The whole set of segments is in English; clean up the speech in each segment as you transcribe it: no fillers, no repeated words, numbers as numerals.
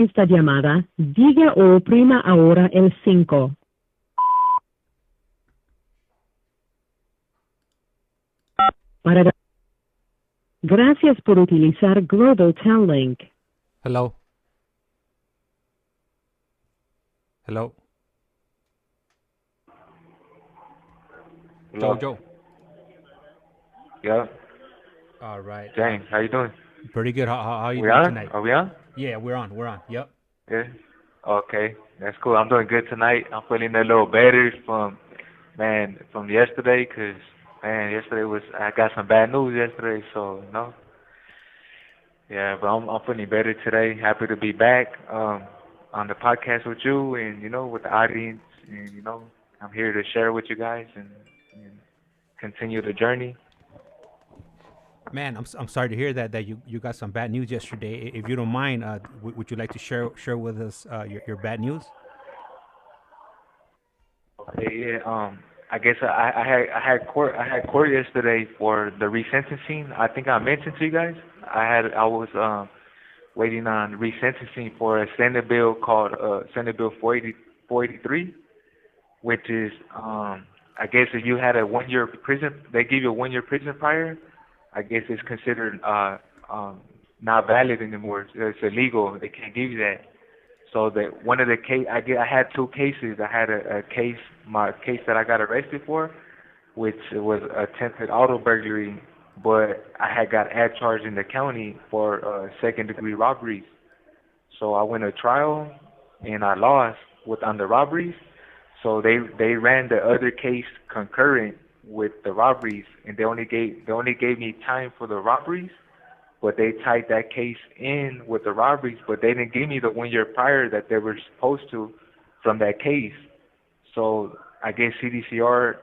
esta llamada, diga o oprima ahora el 5. Para Gracias por utilizar Global Tel Link. Hello. Hello. Hello. Joe. Yeah. All right. James, how you doing? Pretty good. How you We doing on? tonight? Are we on? Yeah, we're on. Yep. Yeah. Okay, that's cool. I'm doing good tonight. I'm feeling a little better from yesterday, 'cause man, I got some bad news yesterday, so yeah. But I'm feeling better today. Happy to be back on the podcast with you and with the audience, and I'm here to share with you guys and continue the journey. Man, I'm sorry to hear that you got some bad news yesterday. If you don't mind, would you like to share with us your bad news? Okay, yeah. I guess I had court yesterday for the resentencing. I think I mentioned to you guys. I was waiting on resentencing for a Senate bill called Senate Bill 483, which is I guess if you had a 1 year prison, they give you a 1 year prison prior. I guess it's considered not valid anymore. It's illegal. They can't give you that. So that one of the case I had two cases. I had a case, my case that I got arrested for, which was attempted auto burglary, but I had got ad charged in the county for second degree robberies. So I went to trial and I lost on the robberies. So they ran the other case concurrent with the robberies, and they only gave me time for the robberies, but they tied that case in with the robberies, but they didn't give me the 1 year prior that they were supposed to from that case. So I guess CDCR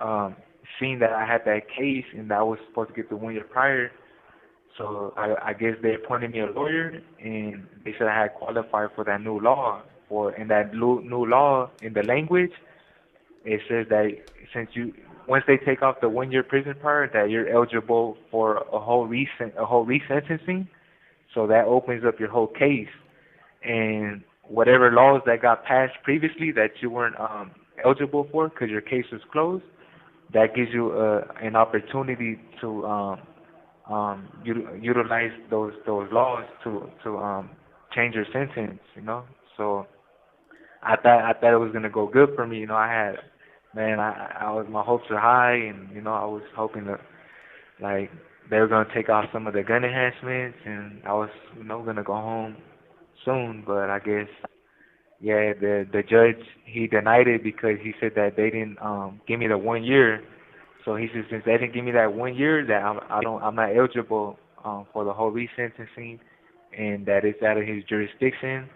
seen that I had that case and that I was supposed to get the 1 year prior. So I guess they appointed me a lawyer, and they said I had qualified for that new law. In that new law, in the language, it says that once they take off the 1 year prison prior, that you're eligible for a whole resentencing. So that opens up your whole case, and whatever laws that got passed previously that you weren't eligible for because your case was closed, that gives you an opportunity to utilize those laws to change your sentence. So I thought it was gonna go good for me. My hopes were high, and I was hoping that like they were gonna take off some of the gun enhancements, and I was gonna go home soon. But I guess yeah, the judge, he denied it because he said that they didn't give me the 1 year. So he said since they didn't give me that 1 year, that I'm not eligible for the whole resentencing, and that it's out of his jurisdiction.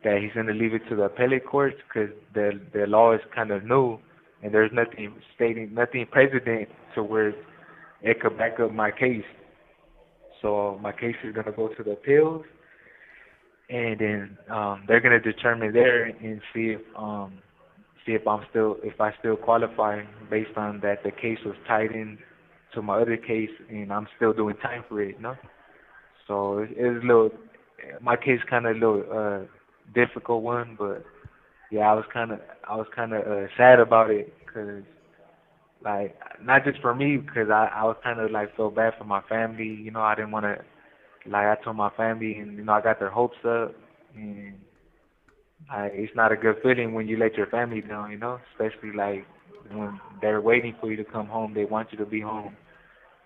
That he's going to leave it to the appellate courts because the law is kind of new, and there's nothing precedent to where it could back up my case. So my case is going to go to the appeals, and then they're going to determine there and see if I still qualify based on that the case was tied in to my other case, and I'm still doing time for it. So it's a little, my case kind of a little difficult one, but yeah, I was kind of sad about it because like not just for me, because I was kind of like felt bad for my family. I didn't want to, like, I told my family, and I got their hopes up, and it's not a good feeling when you let your family down. Especially like when they're waiting for you to come home, they want you to be home,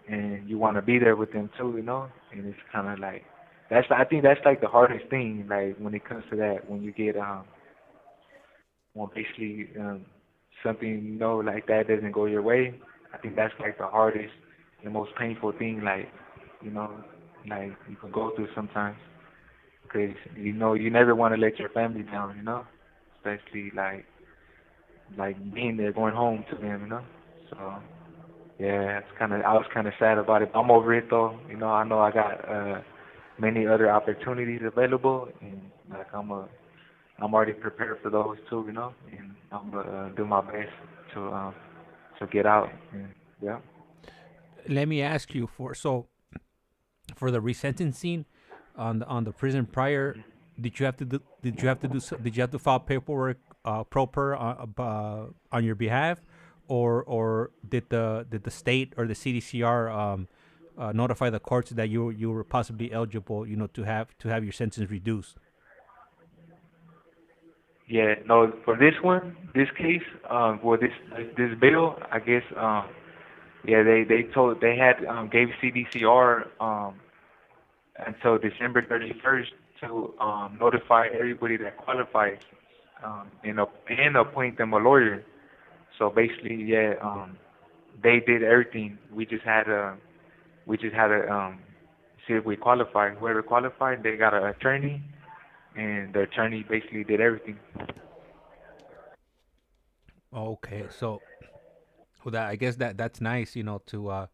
and you want to be there with them too. And it's kind of like I think that's like the hardest thing, like when it comes to that, when you get when basically something like that doesn't go your way. I think that's like the hardest, the most painful thing, you know like you can go through sometimes, because you never want to let your family down, especially like being there, going home to them. So yeah, I was kind of sad about it. I'm over it though. I know I got many other opportunities available, and like I'm already prepared for those too, and I'm gonna do my best to get out. And, yeah. Let me ask you for the resentencing on the prison prior. did you have to file paperwork proper on your behalf, or did the state or the CDCR notify the courts that you were possibly eligible, to have your sentence reduced? Yeah, no, for this one, this case, for this bill, I guess, yeah, they had gave CDCR until December 31st to notify everybody that qualifies, and appoint them a lawyer. So basically, yeah, they did everything. We just had to see if we qualify. Whoever qualified, they got an attorney, and the attorney basically did everything. Okay, so well, that I guess that's nice, to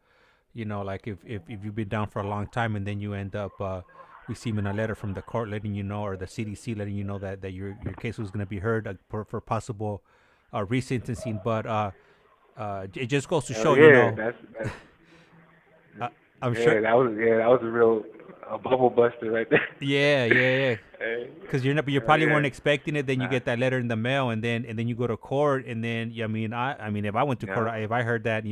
like if you've been down for a long time and then you end up receiving a letter from the court letting you know, or the CDC letting you know that your case was going to be heard for possible resentencing. But it just goes to Hell show, yeah, that's uh, I'm sure. yeah, that was a real bubble buster right there. Yeah, yeah, yeah. Hey, Because you probably yeah, weren't expecting it. Then you nah, get that letter in the mail, and then you go to court, and then yeah, I mean, if I went to court, yeah, if I heard that,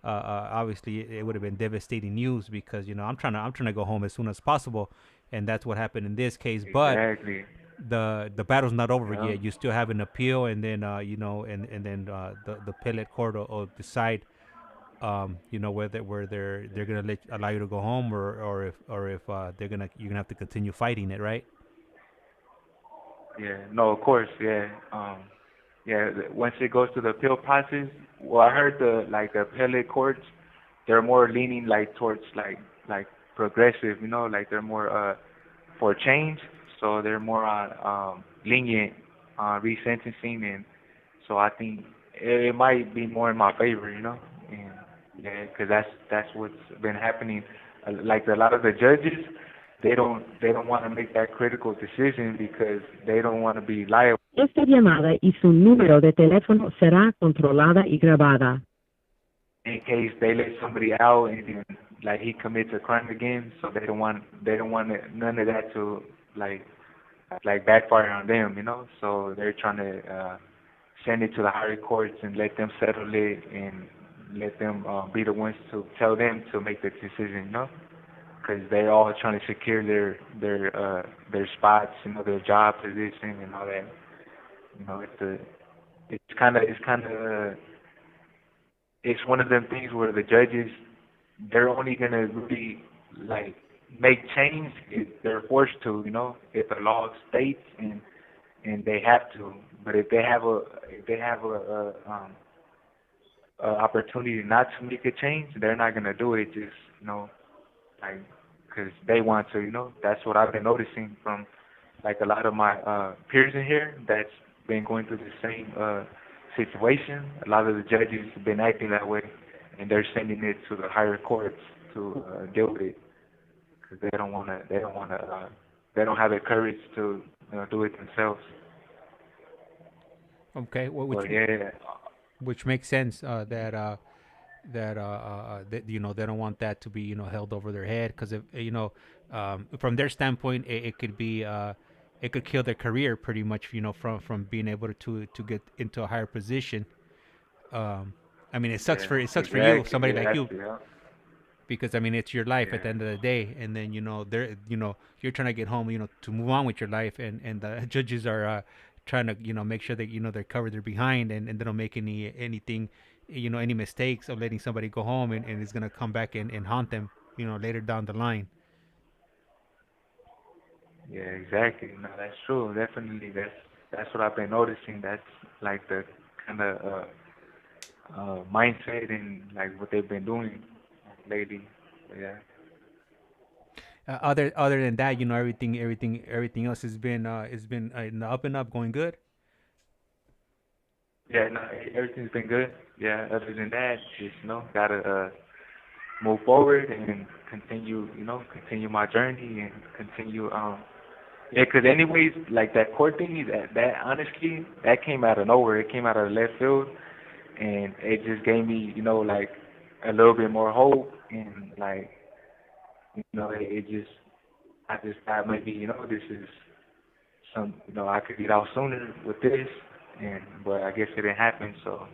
obviously it would have been devastating news, because I'm trying to go home as soon as possible, and that's what happened in this case. But exactly. the battle's not over Yeah, yet. You still have an appeal, and then and then the appellate court will decide, where they're gonna allow you to go home, or if you're gonna have to continue fighting it, right? yeah. No, of course, yeah. Yeah. Once it goes to the appeal process, well, I heard the appellate courts, they're more leaning like towards like progressive, like they're more for change, so they're more on lenient on resentencing, and so I think it might be more in my favor. And yeah, because that's what's been happening. Like a lot of the judges, they don't want to make that critical decision because they don't want to be liable Esta llamada y su número de teléfono será controlada y grabada. in case they let somebody out and then like he commits a crime again. So they don't want none of that to like backfire on them. So they're trying to send it to the higher courts and let them settle it and let them be the ones to tell them to make the decision. Because they're all trying to secure their spots, their job position and all that. It's one of them things where the judges, they're only gonna really like make change if they're forced to. If the law states and they have to. But if they have a opportunity not to make a change, they're not gonna do it just like because they want to. That's what I've been noticing from like a lot of my peers in here that's been going through the same situation. A lot of the judges have been acting that way, and they're sending it to the higher courts to deal with it because they don't want to. They don't have the courage to do it themselves. Okay, well, But yeah, which makes sense, that they don't want that to be held over their head, because if from their standpoint, it could be it could kill their career pretty much, from being able to get into a higher position. I mean, yeah, it sucks for you, exactly. somebody Yeah, like that's you, yeah, because I mean it's your life at the yeah, end of the day, and then they're you're trying to get home, to move on with your life, and the judges are trying to make sure that they cover their behind, and they don't make anything, any mistakes of letting somebody go home, and it's gonna come back and haunt them, later down the line. yeah, exactly. No, that's true. Definitely, that's what I've been noticing. That's like the kind of mindset and like what they've been doing lately. Yeah. Other than that, everything else has been in the up and up, going good. Yeah, no, everything's been good. Yeah, other than that, just gotta move forward and continue my journey and continue. Yeah, 'cause anyways, like that court thing, that honestly, that came out of nowhere. It came out of left field, and it just gave me, like a little bit more hope, and like, it just, I just thought maybe, this is I could get out sooner with this, but I guess it didn't happen. So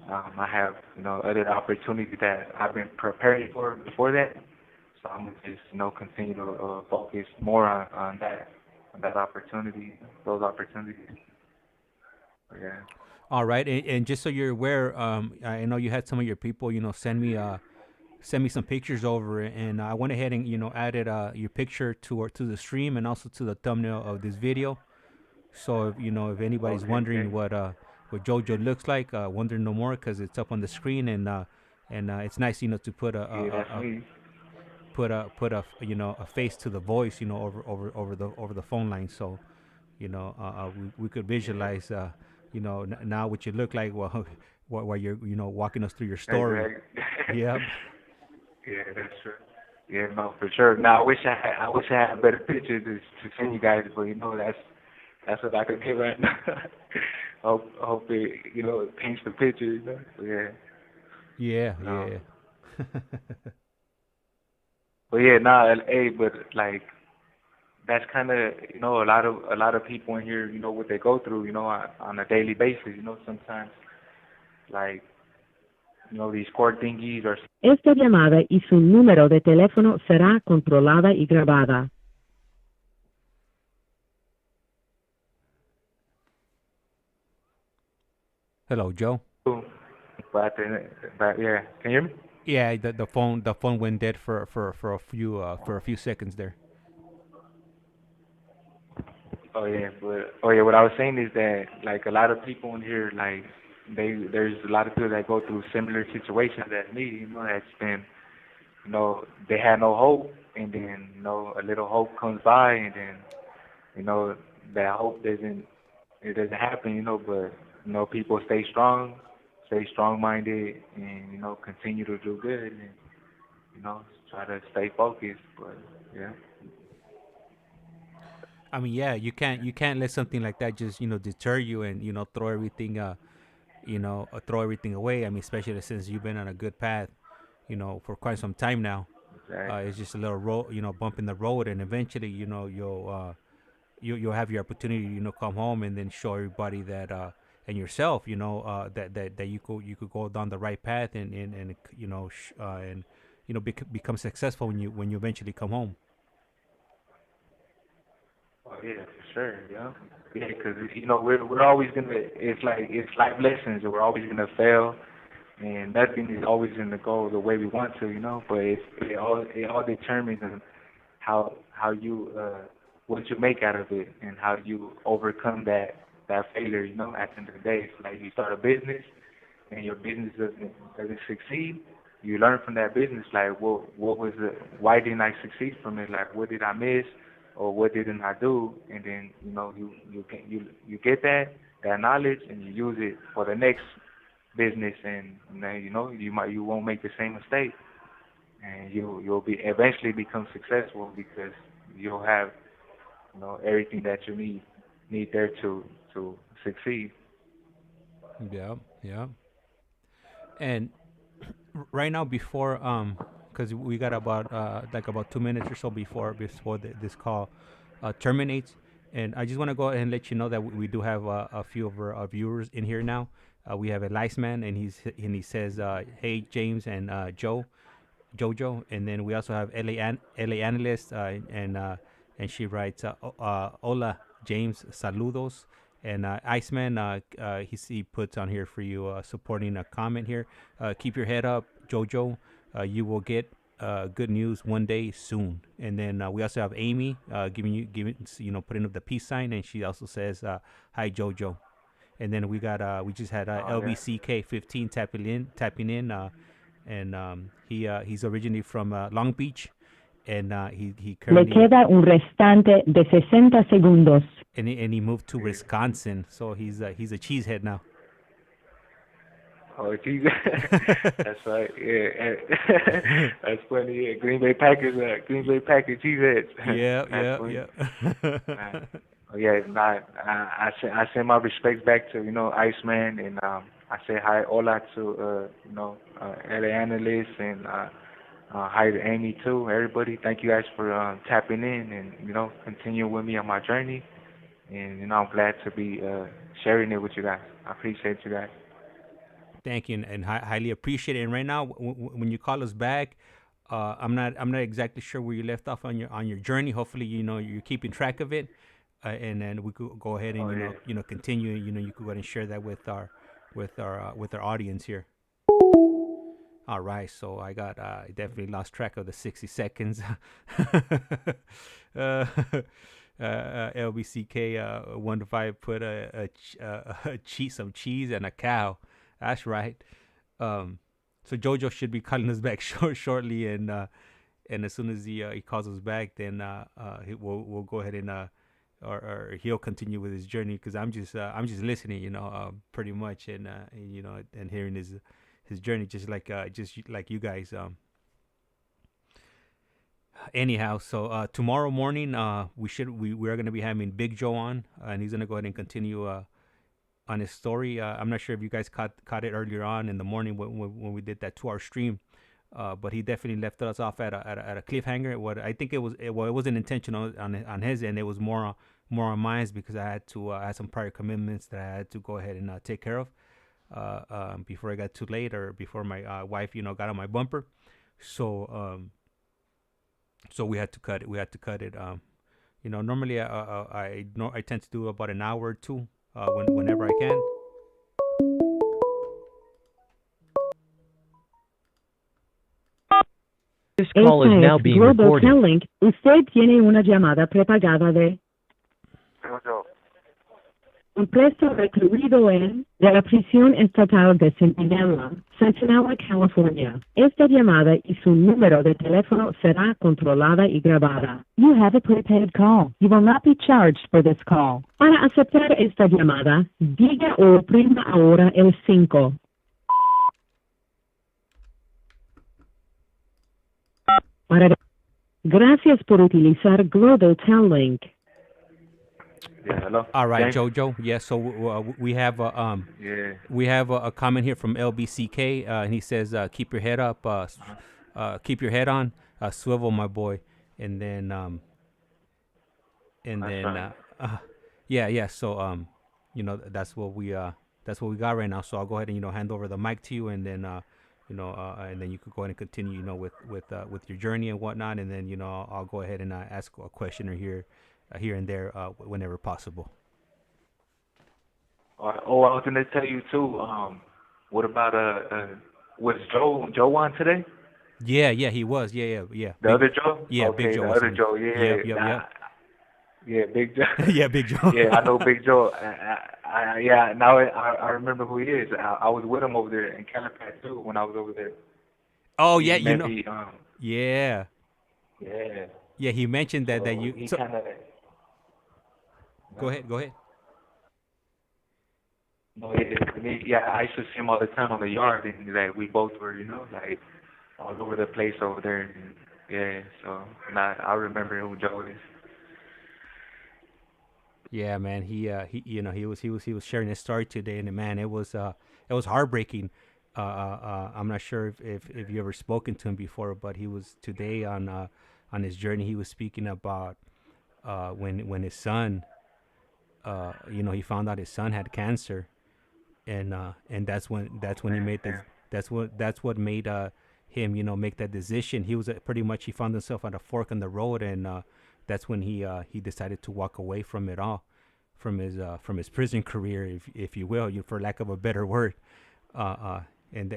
I have other opportunities that I've been preparing for before that. So I'm gonna just continue to focus more on that opportunity, those opportunities. Yeah. All right, and just so you're aware, I know you had some of your people, send me some pictures over, and I went ahead and added your picture to the stream and also to the thumbnail of this video. So if anybody's Okay. wondering Okay. what JoJo looks like, wondering no more because it's up on the screen, and it's nice to put Yeah, that's me. a face to the voice over the phone line. So we could Yeah. visualize now what you look like while while you're walking us through your story. Exactly. Yep. Yeah, that's true. Yeah, no, for sure. Now I wish I had better pictures to send you guys, but that's what I could get right now. Hope it it paints the picture, So, yeah. Yeah. No. Yeah. But yeah, nah, but like that's kind of a lot of people in here, what they go through, on a daily basis, sometimes like these court thingies or Esta llamada y su número de teléfono será controlada y grabada. Hello, Joe. but yeah, can you hear me? Yeah, the phone went dead for a few seconds there. Oh yeah, what I was saying is that like a lot of people in here, like there's a lot of people that go through similar situations as me, that's been, they had no hope, and then a little hope comes by, and then you know that hope doesn't happen, but people stay strong minded, and continue to do good, and try to stay focused, but yeah. I mean, yeah, you can't let something like that just deter you and throw everything away. I mean, especially since you've been on a good path, for quite some time now. Exactly. It's just a little bump in the road, and eventually, you'll have your opportunity, come home and then show everybody that, and yourself, that you could go down the right path, and and become successful when you eventually come home. Oh yeah, for sure, yeah, because we're always gonna. It's life lessons, and we're always gonna fail, and nothing is always gonna go the way we want to, But it all determines on how you what you make out of it, and how you overcome that failure. At the end of the day, it's like you start a business, and your business doesn't succeed. You learn from that business, like what was it? Why didn't I succeed from it? Like what did I miss, or what didn't I do? And then you get that knowledge, and you use it for the next business, and then you won't make the same mistake, and you'll be eventually become successful because you'll have everything that you need there to succeed. Yeah, yeah. And right now, before because we got about like about 2 minutes or so before this call terminates, and I just want to go ahead and let you know that we do have a few of our viewers in here now. We have a man, and he says, "Hey James and Jojo," and then we also have LA analyst, and she writes, "Hola James, saludos." And Iceman, he puts on here for you, supporting a comment here. Keep your head up, Jojo. You will get good news one day soon. And then we also have Amy, putting up the peace sign, and she also says, "Hi Jojo." And then we just had Oh yeah. LBCK15 tapping in, and he's originally from Long Beach, and he Le currently queda un restante de 60 segundos. and he moved to Wisconsin, so he's a cheesehead now. Oh, geez. That's right. Yeah, that's funny. Yeah, Green Bay Packers cheeseheads. Yeah, That's yeah, funny. yeah. Man. Oh, yeah, nah, I send my respects back to Iceman, and I say hi, hola to LA analysts, and hi to Amy too. Everybody, thank you guys for tapping in, and continue with me on my journey. and I'm glad to be sharing it with you guys. I appreciate you guys. Thank you, and highly appreciate it. And right now, when you call us back, I'm not exactly sure where you left off on your journey. Hopefully, you're keeping track of it, and then we could go ahead and continue. You could go ahead and share that with our audience here. All right, so I definitely lost track of the 60 seconds. LBCK 1 to 5 put some cheese and a cow. That's right. So Jojo should be calling us back shortly, and as soon as he calls us back, then we'll go ahead and or he'll continue with his journey, because I'm just listening, pretty much, and hearing his journey, just like you guys. Anyhow, so tomorrow morning we are gonna be having Big Joe on, and he's gonna go ahead and continue on his story. I'm not sure if you guys caught it earlier on in the morning when we did that 2-hour stream, but he definitely left us off at a cliffhanger. What I think it wasn't intentional on his end. It was more on mine, because I had some prior commitments that I had to go ahead and take care of before I got too late, or before my wife got on my bumper. So we had to cut it. Normally I tend to do about an hour or two whenever I can. This call is now being recorded. Global usted tiene una llamada prepagada de un preso recluido de la prisión estatal de Centinela, California. Esta llamada y su número de teléfono será controlada y grabada. You have a prepaid call. You will not be charged for this call. Para aceptar esta llamada, diga o oprima ahora el 5. Gracias por utilizar Global Link. Yeah, hello. All right, James? Jojo. Yeah, so we have we have a comment here from LBCK, and he says, "Keep your head up, keep your head on, swivel, my boy." And then yeah. So that's what we got right now. So I'll go ahead and hand over the mic to you, and then and then you could go ahead and continue with your journey and whatnot, and then I'll go ahead and ask a question or here and there whenever possible. I was gonna tell you too. What about was Joe on today? Yeah, he was. Yeah. The other Joe? Yeah, okay, Big Joe. The other Joe. Yeah. Yep. Yeah, Big Joe. Yeah, Big Joe. Yeah, I know Big Joe. Now I remember who he is. I was with him over there in Calipat too when I was over there. Oh yeah, Yeah. Yeah, he mentioned that you. He kind of. Go ahead. No, I used to see him all the time on the yard, and like we both were, like all over the place over there. And, yeah, so I remember who Joe is. Yeah, man. He was sharing his story today, and man, it was heartbreaking. I'm not sure if you ever spoken to him before, but he was today on his journey. He was speaking about when his son. He found out his son had cancer, and that's when he made that's what made him make that decision. He was he found himself at a fork in the road, and that's when he decided to walk away from it all, from his prison career, if you will, for lack of a better word, and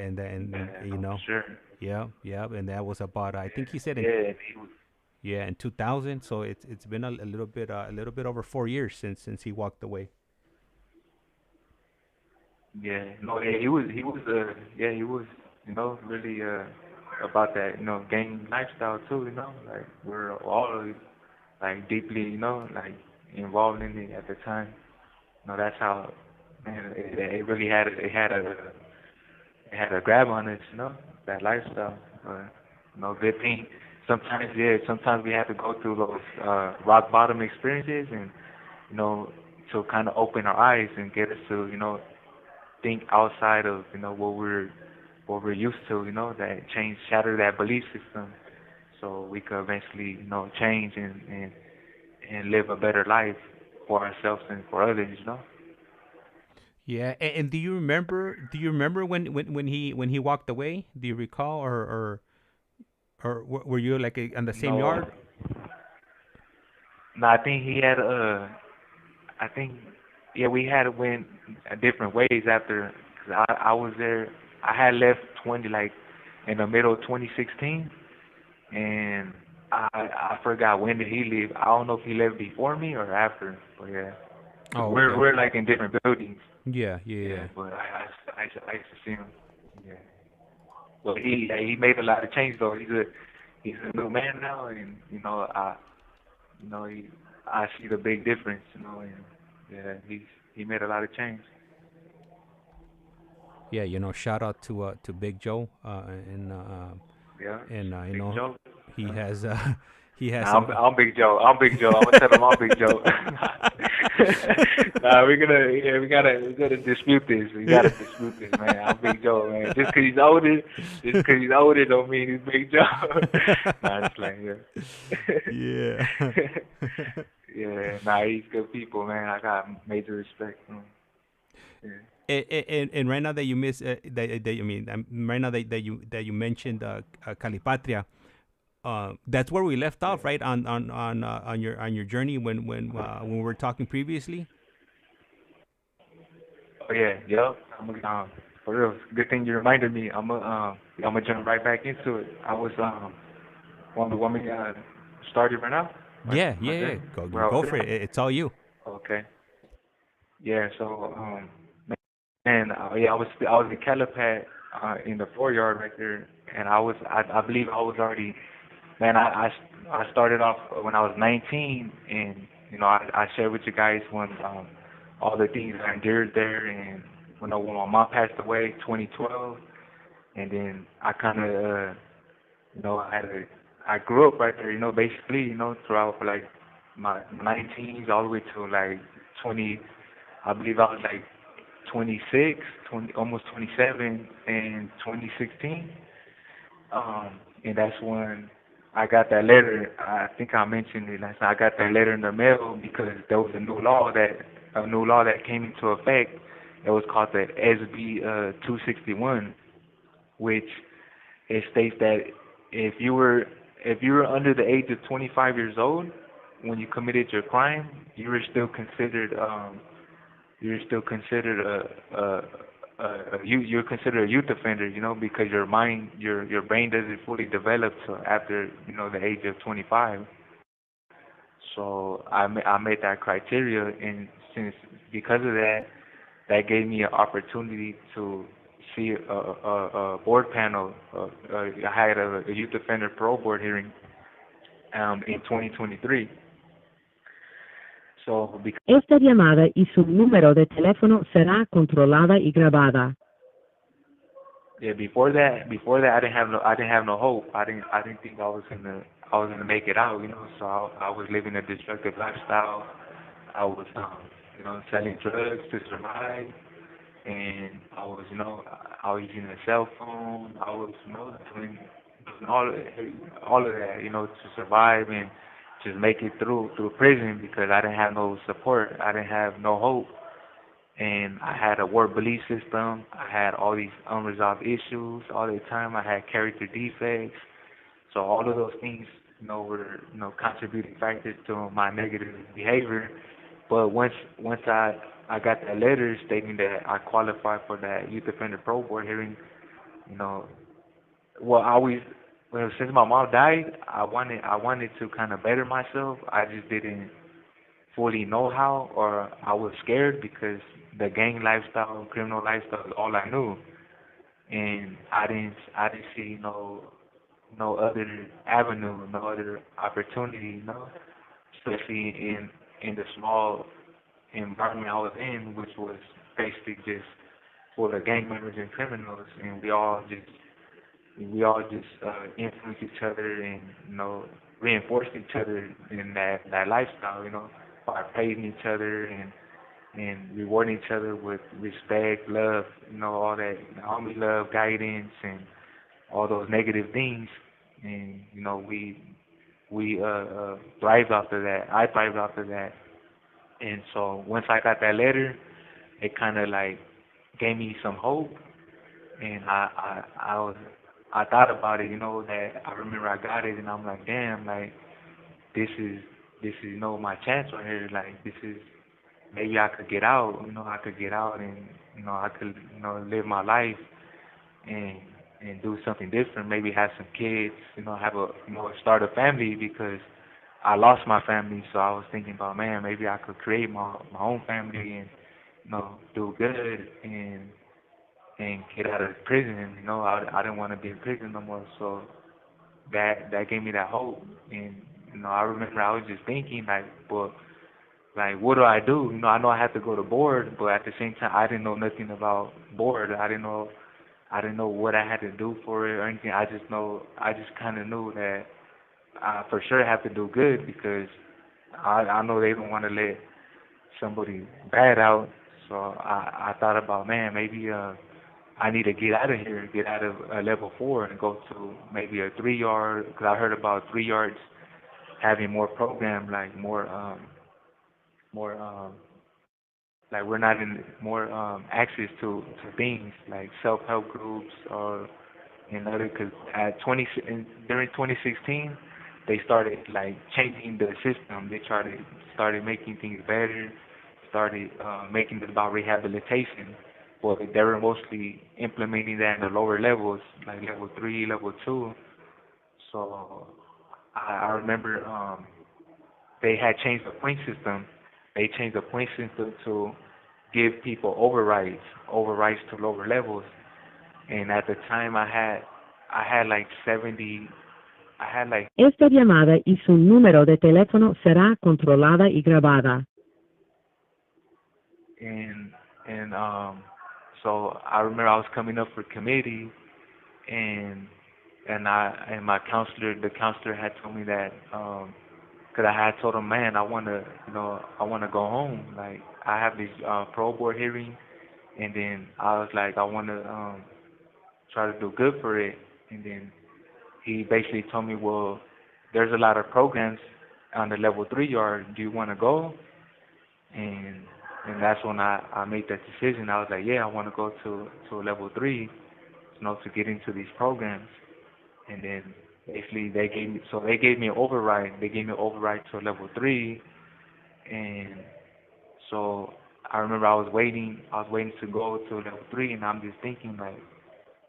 Sure. Yeah, and that was about, I think he said in 2000. So it's been a little bit over 4 years since he walked away. Yeah, no, he was really about that, gang lifestyle too, like we're all like deeply, like involved in it at the time. That's how, man, it really had a grab on us, that lifestyle. Good thing. Sometimes we have to go through those rock bottom experiences, and to kind of open our eyes and get us to think outside of what we're used to, that shatter that belief system, so we could eventually change and live a better life for ourselves and for others, you know. Yeah, and do you remember? Do you remember when he walked away? Do you recall, or were you like on the same No, yard? no, I think he had I think yeah, we had went different ways after. Cause I was there. I had left 20 like in the middle of 2016, and I forgot when did he leave. I don't know if he left before me or after, but yeah, cause Oh, we're okay. we're like in different buildings. Yeah, yeah, Yeah, yeah. but I used to see him. Yeah, but he made a lot of change though. He's a new man now, and you know I see the big difference. You know, and yeah, he made a lot of change. Yeah, shout out to Big Joe, Yeah, and Big Joe. he has he has Nah, some. I'm Big Joe. I'm Big Joe. I'm gonna tell him I'm Big Joe. Nah, we gotta dispute this. We gotta dispute this, man. I'm Big Joe, man. Just 'cause he's older don't mean he's Big Joe. Nah, just like Yeah. yeah. Yeah, nah, he's good people, man. I got major respect for him. Yeah. And right now that you miss right now that you mentioned Calipatria, that's where we left off, right? On your journey when we were talking previously. Oh yeah, yep. For real. Good thing you reminded me. I'm gonna jump right back into it. I was want me start it right now? Yeah, My yeah, yeah. journey? Go Where I was go for it. It's all you. Okay. Yeah. So man, yeah, I was in Calipat in the 4 yard right there, and I believe I was already man. I started off when I was 19, and I shared with you guys when all the things I endured there, and when my mom passed away 2012, and then I kind of I grew up right there, basically, throughout like my 19s all the way to like 20. I believe I was like 26, 20, almost 27 in 2016. And that's when I got that letter. I think I mentioned it last night. I got that letter in the mail because there was a new law that came into effect. It was called the SB 261, which it states that if you were under the age of 25 years old when you committed your crime, you were still considered you're considered a youth offender, because your brain doesn't fully develop till after the age of 25. So I made that criteria, and since because of that, that gave me an opportunity to see a board panel. I had a youth offender parole board hearing in 2023. So because Esta llamada y su número de teléfono será controlada y grabada. yeah, before that, I didn't have no hope. I didn't think I was gonna make it out. So I was living a destructive lifestyle. I was selling drugs to survive, and I was using a cell phone. I was doing all of that to survive and just make it through prison because I didn't have no support. I didn't have no hope, and I had a warped belief system. I had all these unresolved issues all the time. I had character defects. So all of those things, were contributing factors to my negative behavior. But once I got that letter stating that I qualified for that youth offender pro board hearing, you know, well I always well since my mom died, I wanted to kind of better myself. I just didn't fully know how, or I was scared because the gang lifestyle, criminal lifestyle is all I knew, and I didn't see no other avenue, no other opportunity, especially in the small environment I was in, which was basically just full of gang members and criminals, and we all just influence each other and reinforce each other in that lifestyle, by praising each other and rewarding each other with respect, love, all that homie love, guidance, and all those negative things, and we thrived after that. I thrived after that, And so once I got that letter, it kind of like gave me some hope, and I thought about it, that I remember I got it, and I'm like, damn, like this is my chance right here. Like this is maybe I could get out, I could get out and I could live my life and do something different. Maybe have some kids, have a start a family because I lost my family. So I was thinking about, man, maybe I could create my own family and do good and get out of prison. I didn't want to be in prison no more. So that gave me that hope. And I remember I was just thinking like, well, like what do I do? I know I have to go to board, but at the same time I didn't know nothing about board. I didn't know what I had to do for it or anything. I just kind of knew that I for sure have to do good because I know they don't want to let somebody bad out. So I thought about, man, maybe I need to get out of here, get out of level 4 and go to maybe a 3-yard, because I heard about 3 yards having more program, like more like we're not in more access to things like self-help groups or and other, because during 2016 they started like changing the system. They started making things better, started making it about rehabilitation. But they were mostly implementing that in the lower levels, like level 3, level 2. So I remember they had changed the point system. They changed the point system to give people overrides to lower levels. And at the time I had like 70, I had like, Esta llamada y su número de teléfono será controlada y grabada. and so I remember I was coming up for committee, and my counselor, the counselor had told me that because I had told him, man, I want to go home. Like I have this pro board hearing, and then I was like, I want to try to do good for it. And then he basically told me, well, there's a lot of programs on the level 3 yard. Do you want to go? And that's when I made that decision. I was like, yeah, I want to go to a level 3, to get into these programs. And then basically they gave me an override. They gave me an override to level 3, and so I remember I was waiting to go to level 3, and I'm just thinking like,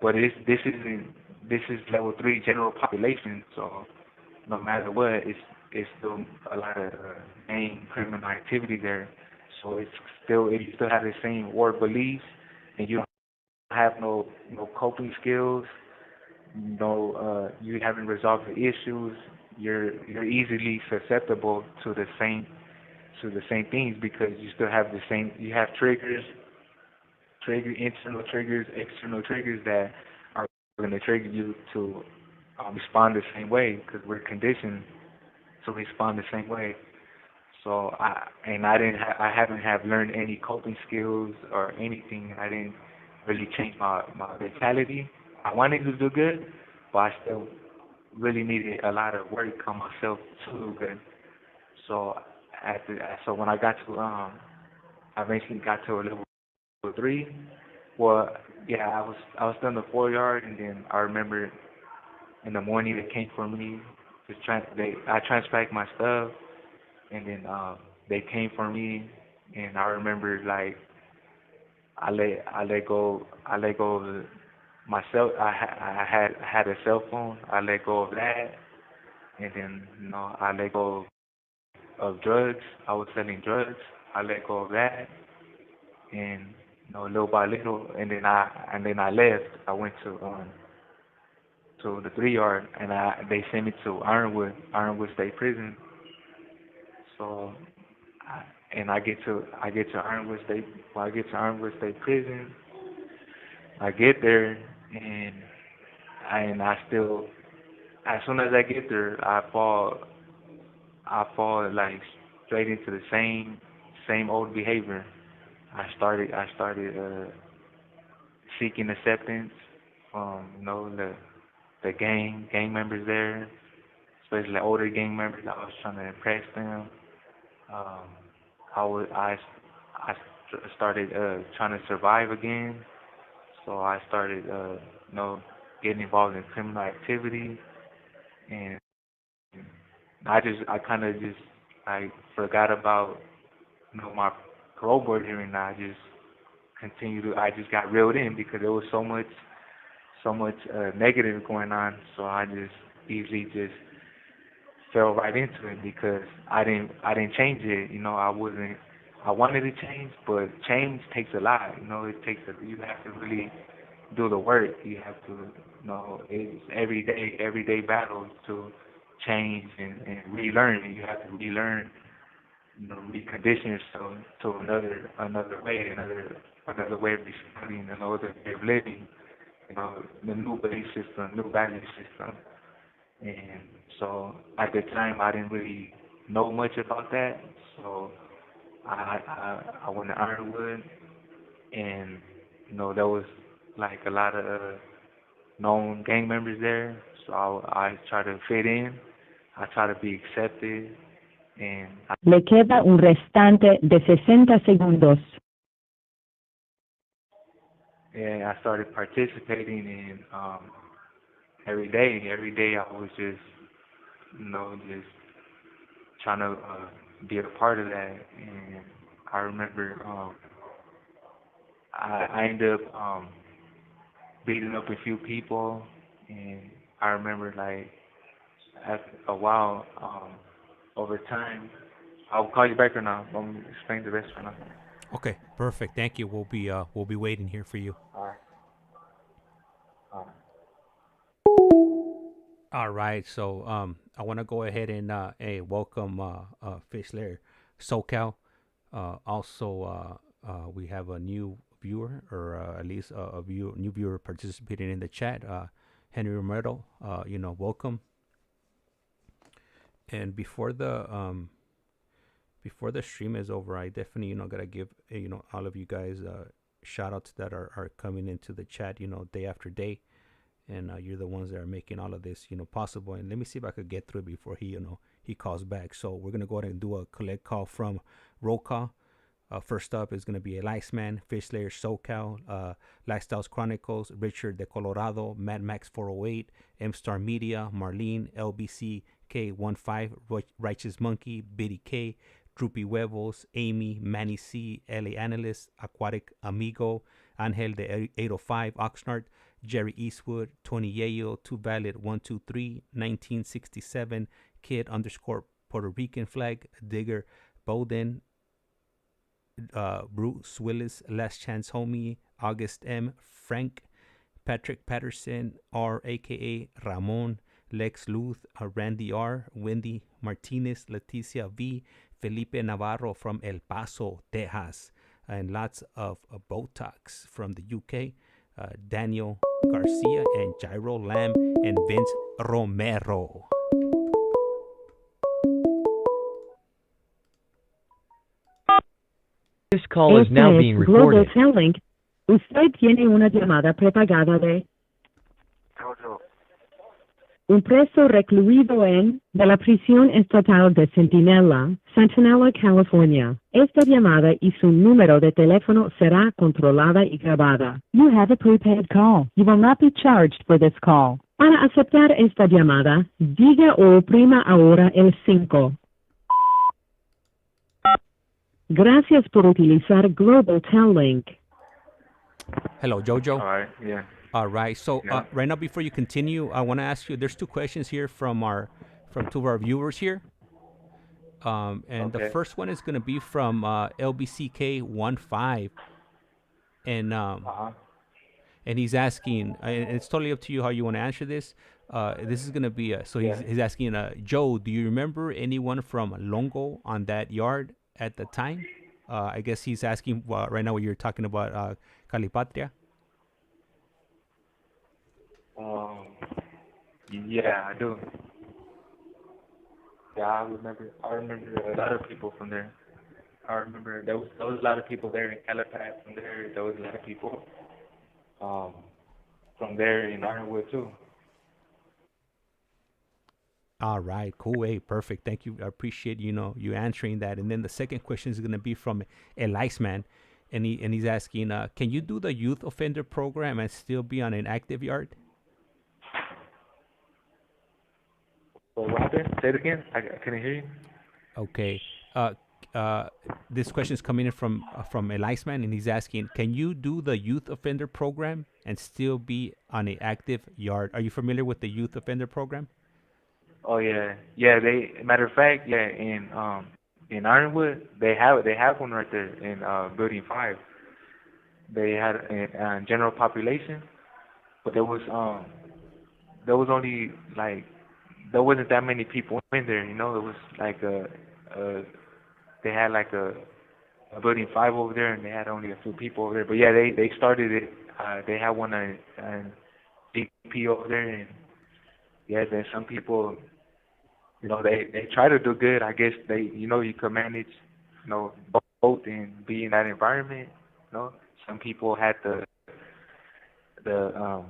but this is level 3 general population, so no matter what, it's still a lot of gang criminal activity there. So if you still have the same war beliefs, and you don't have no coping skills, you haven't resolved the issues, you're easily susceptible to the same things, because you still have you have internal triggers, external triggers that are going to trigger you to respond the same way, because we're conditioned to respond the same way. So I haven't have learned any coping skills or anything. I didn't really change my mentality. I wanted to do good, but I still really needed a lot of work on myself to do good. So when I got to I eventually got to a level 3. Well, yeah, I was still in the 4 yard, and then I remember in the morning they came for me. I transpacked my stuff, and then they came for me, and I remember like I let go of myself. I had a cell phone. I let go of that, and then I let go of drugs. I was selling drugs. I let go of that, and little by little, and then I left. I went to the 3 yard, and they sent me to Ironwood State Prison. So I get to Ironwood State. When I get to Ironwood State Prison, I get there, and I still, as soon as I get there, I fall like straight into the same old behavior. I started seeking acceptance from the gang members there, especially the older gang members. I was trying to impress them. started trying to survive again. So I started, getting involved in criminal activity, and I kind of just, I forgot about, my parole board hearing. I just got reeled in because there was so much negative going on. So I just easily just fell right into it because I didn't change it. I wanted to change, but change takes a lot. You have to really do the work. You have to, it's everyday battle to change and relearn. And you have to relearn, recondition yourself to another way, another way of studying, another way of living. The new belief system, new value system. And so at the time, I didn't really know much about that. So I went to Ironwood, and there was like a lot of known gang members there. So I tried to fit in. I tried to be accepted, and Le queda un restante de 60 segundos. I started participating in every day. Every day I was just just trying to be a part of that. And I remember I ended up beating up a few people, and I remember like after a while, over time, I'll call you back right now. Let me explain the rest right now. Okay, perfect. Thank you. We'll be waiting here for you. All right. All right. All right. So I want to go ahead and welcome Fish Lair SoCal. Also, we have a new viewer, or at least new viewer participating in the chat. Henry Romero. Welcome. And before the stream is over, I definitely gotta give all of you guys shout outs that are coming into the chat day after day, and you're the ones that are making all of this possible. And let me see if I could get through it before he calls back. So we're gonna go ahead and do a collect call from roll call. First up is going to be Elias Man, Fish Slayer SoCal, Lifestyles Chronicles, Richard de Colorado, Mad Max 408, M Star Media, Marlene, LBC K15, Righteous Monkey, Biddy K, Droopy Huevos, Amy, Manny C, LA Analyst, Aquatic Amigo, Angel de 805, Oxnard, Jerry Eastwood, Tony Yayo, Too Valid 123, 1967, Kid _ Puerto Rican Flag, Digger Bowden, Bruce Willis, Last Chance Homie, August M, Frank, Patrick Patterson, R, aka Ramon, Lex Luth, Randy R, Wendy Martinez, Leticia V, Felipe Navarro from El Paso, Texas, and lots of Botox from the UK, Daniel Garcia, and Gyro Lamb, and Vince Romero. This call is now being recorded. Global Telling. Usted tiene una llamada prepagada de TREJO. un preso recluido de la prisión estatal de Centinela, California. Esta llamada y su número de teléfono será controlada y grabada. You have a prepaid call. You will not be charged for this call. Para aceptar esta llamada, diga o oprima ahora el 5. Gracias por utilizar Global Tel-Link. Hello, Jojo. All right. Yeah. All right. So Yeah. right now, before you continue, I want to ask you. There's two questions here from two of our viewers here. And Okay. the first one is going to be from LBCK15, and and he's asking, and it's totally up to you how you want to answer this. This is going to be he's asking, Joe, do you remember anyone from Longo on that yard at the time? I guess he's asking right now what you're talking about, Calipatria. Yeah, I do. Yeah, I remember a lot of people from there. I remember there was a lot of people there in Calipat from there. There was a lot of people from there in Ironwood too. All right, cool. Hey, perfect. Thank you. I appreciate you answering that. And then the second question is going to be from Elias man, and he's asking, can you do the youth offender program and still be on an active yard? So what happened? Say it again. I couldn't hear you. Okay. Uh, this question is coming in from Elias man, and he's asking, can you do the youth offender program and still be on an active yard? Are you familiar with the youth offender program? Oh yeah, yeah. Matter of fact, yeah. In Ironwood, they have one right there in Building 5. They had a general population, but there was only like there wasn't that many people in there. It was like a they had like a Building 5 over there, and they had only a few people over there. But yeah, they started it. They had one on DP over there, and yeah, then some people, they try to do good. I guess you could manage, both and be in that environment. Some people had the the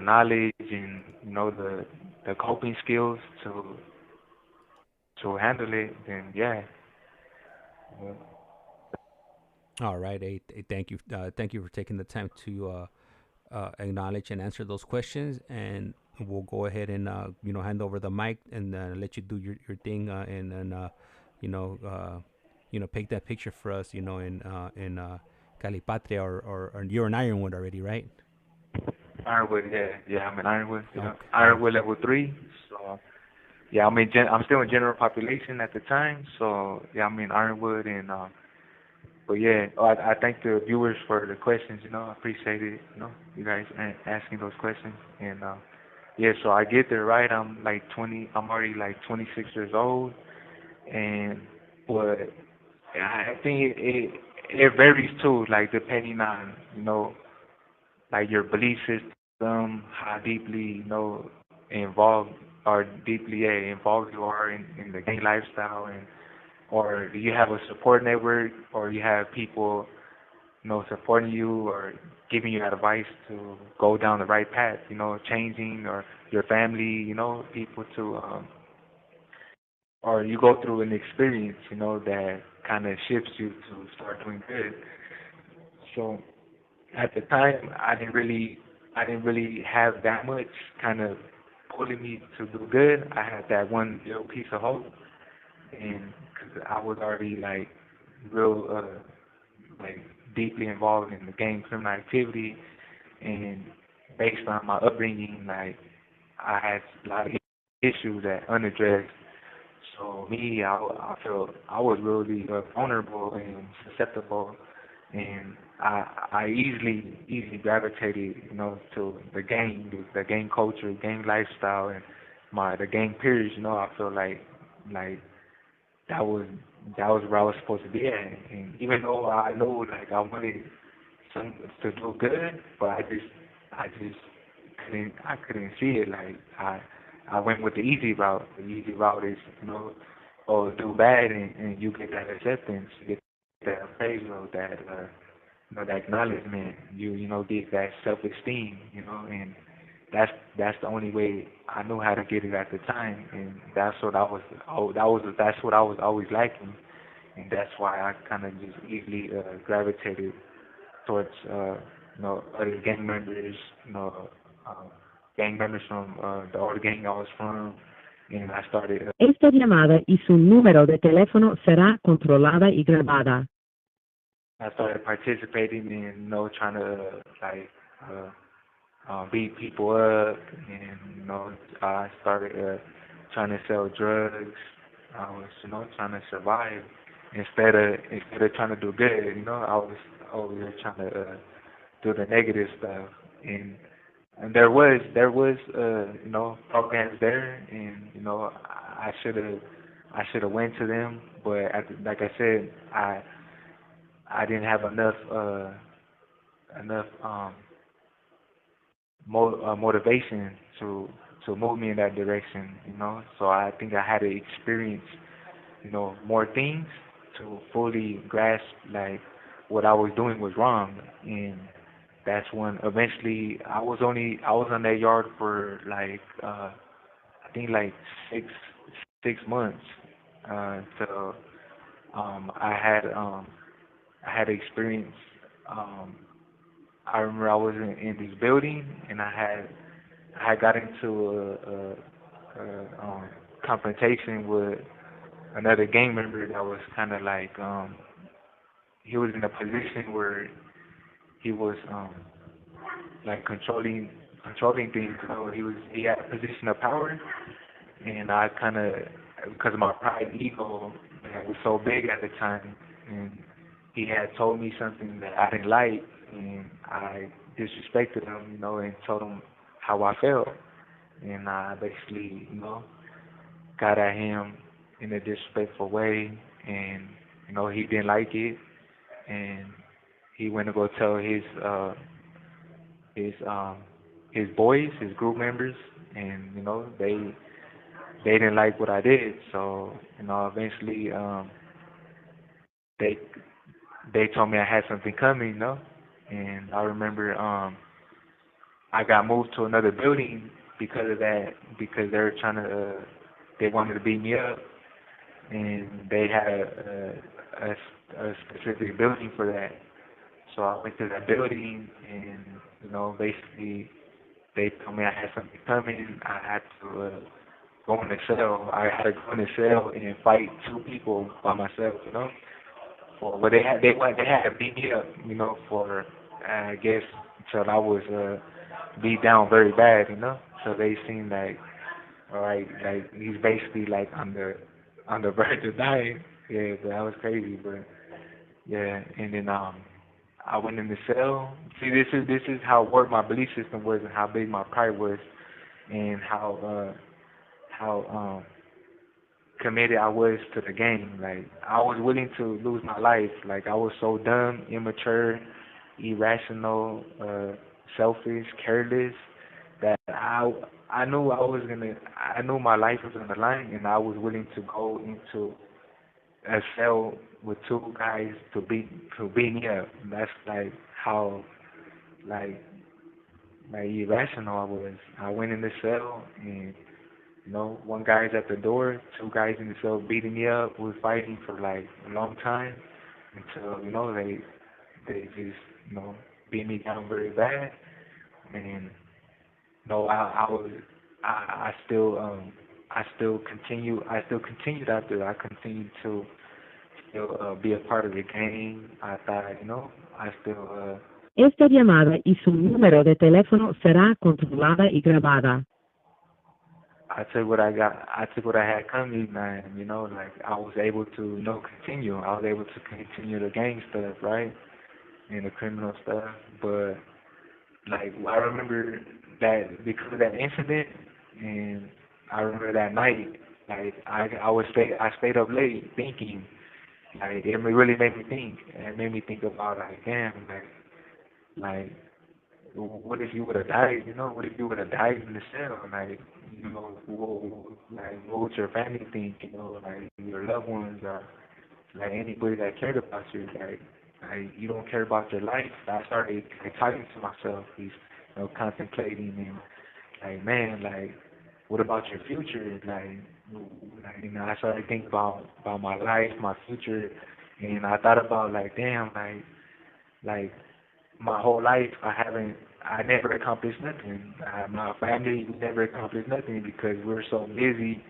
knowledge and the coping skills to handle it. Then yeah. Yeah. All right. Hey, thank you. Thank you for taking the time to acknowledge and answer those questions. And we'll go ahead and hand over the mic and let you do your thing and then paint that picture for us. In Calipatria or you're in Ironwood already, right? Ironwood, yeah, I'm in Ironwood. Okay. Ironwood level 3. So yeah, I'm still in general population at the time. So yeah, I'm in Ironwood and but yeah, I thank the viewers for the questions. I appreciate it. You guys asking those questions and yeah. So I get there right. I'm like 20. I'm already like 26 years old, and but I think it varies too. Like depending on like your belief system, how deeply involved or deeply involved you are in the gang lifestyle, and or do you have a support network, or you have people supporting you or giving you advice to go down the right path, changing, or your family, people to or you go through an experience, that kind of shifts you to start doing good. So at the time, I didn't really have that much kind of pulling me to do good. I had that one little piece of hope, and because I was already like real like deeply involved in the gang criminal activity, and based on my upbringing, like I had a lot of issues that unaddressed. So me, I felt I was really vulnerable and susceptible, and I easily gravitated, to the gang culture, gang lifestyle, and the gang peers. I feel like that was that was where I was supposed to be at. And even though I know like I wanted some to do good, but I just couldn't see it. Like I went with the easy route. The easy route is do bad and you get that acceptance, you get that appraisal, that that acknowledgement. You get that self-esteem. And that's the only way I knew how to get it at the time, and that's what I was. Oh, that's what I was always lacking, and that's why I kind of just easily gravitated towards other gang members, gang members from the old gang I was from, and I started. Esta llamada y su número de teléfono será controlada y grabada. I started participating in, trying to like beat people up, and I started trying to sell drugs. I was, trying to survive instead of trying to do good. I was over there trying to do the negative stuff, and there was programs there, and I should have went to them, but like I said, I didn't have enough motivation to move me in that direction. So I think I had to experience more things to fully grasp like what I was doing was wrong. And that's when eventually I was on that yard for like think like 6 months. So I had experience. Um, I remember I was in this building, and I had got into a confrontation with another gang member that was kind of like he was in a position where he was like controlling things. So he had a position of power, and I kind of, because of my pride and ego that was so big at the time, and he had told me something that I didn't like, and I disrespected him, and told him how I felt, and I basically, got at him in a disrespectful way, and he didn't like it, and he went to go tell his his boys, his group members, and they didn't like what I did, so eventually they they told me I had something coming, and I remember I got moved to another building because of that, because they were trying to they wanted to beat me up, and they had a specific building for that. So I went to that building, and basically they told me I had something coming. I had to go in the cell. I had to go in the cell and fight two people by myself. For well, they had to beat me up. For I guess until I was beat down very bad. So they seemed like, all right, like he's basically like on the verge of dying. Yeah, but that was crazy. But yeah, and then I went in the cell. See, this is how work my belief system was, and how big my pride was, and how committed I was to the game. Like I was willing to lose my life. Like I was so dumb, immature, irrational, selfish, careless that I knew my life was on the line, and I was willing to go into a cell with two guys to beat me up. That's like how like irrational I was. I went in the cell, and one guy's at the door, two guys in the cell beating me up. We were fighting for like a long time until they just beat me down very bad, and I was I still continued after that. I continued to still be a part of the game. I thought, I still Esta llamada y su número de teléfono será controlada y grabada. I took what I got. I took what I had coming, man. Like I was able to, continue. I was able to continue the gang stuff, right, and the criminal stuff. But like I remember that because of that incident, and I remember that night, like I stayed up late thinking. Like it really made me think. It made me think about like, damn, like what if you would have died? What if you would have died in the cell? Like, what would your family think? Like your loved ones, or like anybody that cared about you. Like you don't care about your life. I started like talking to myself, contemplating, and like, man, like what about your future? I started thinking about my life, my future, and I thought about like, damn, like my whole life I never accomplished nothing. My family never accomplished nothing because we're so busy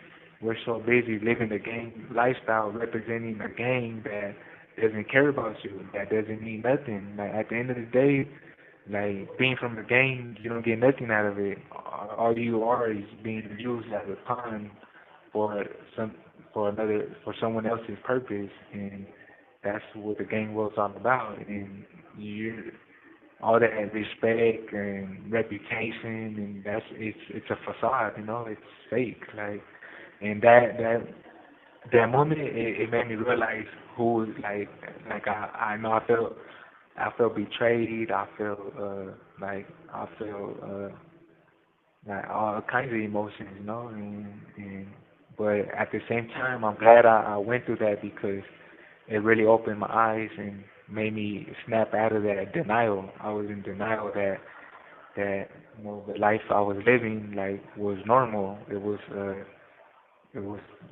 living the gang lifestyle, representing a gang that doesn't care about you, that doesn't mean nothing. Like at the end of the day, like being from the gang, you don't get nothing out of it. All you are is being used as a pawn for someone else's purpose, and that's what the gang world's all about. And you all that respect and reputation, and it's a facade, it's fake. Like, and that moment, it made me realize who I know I felt betrayed. I felt like all kinds of emotions, and but at the same time, I'm glad I went through that because it really opened my eyes and made me snap out of that denial. I was in denial that that the life I was living like was normal. It was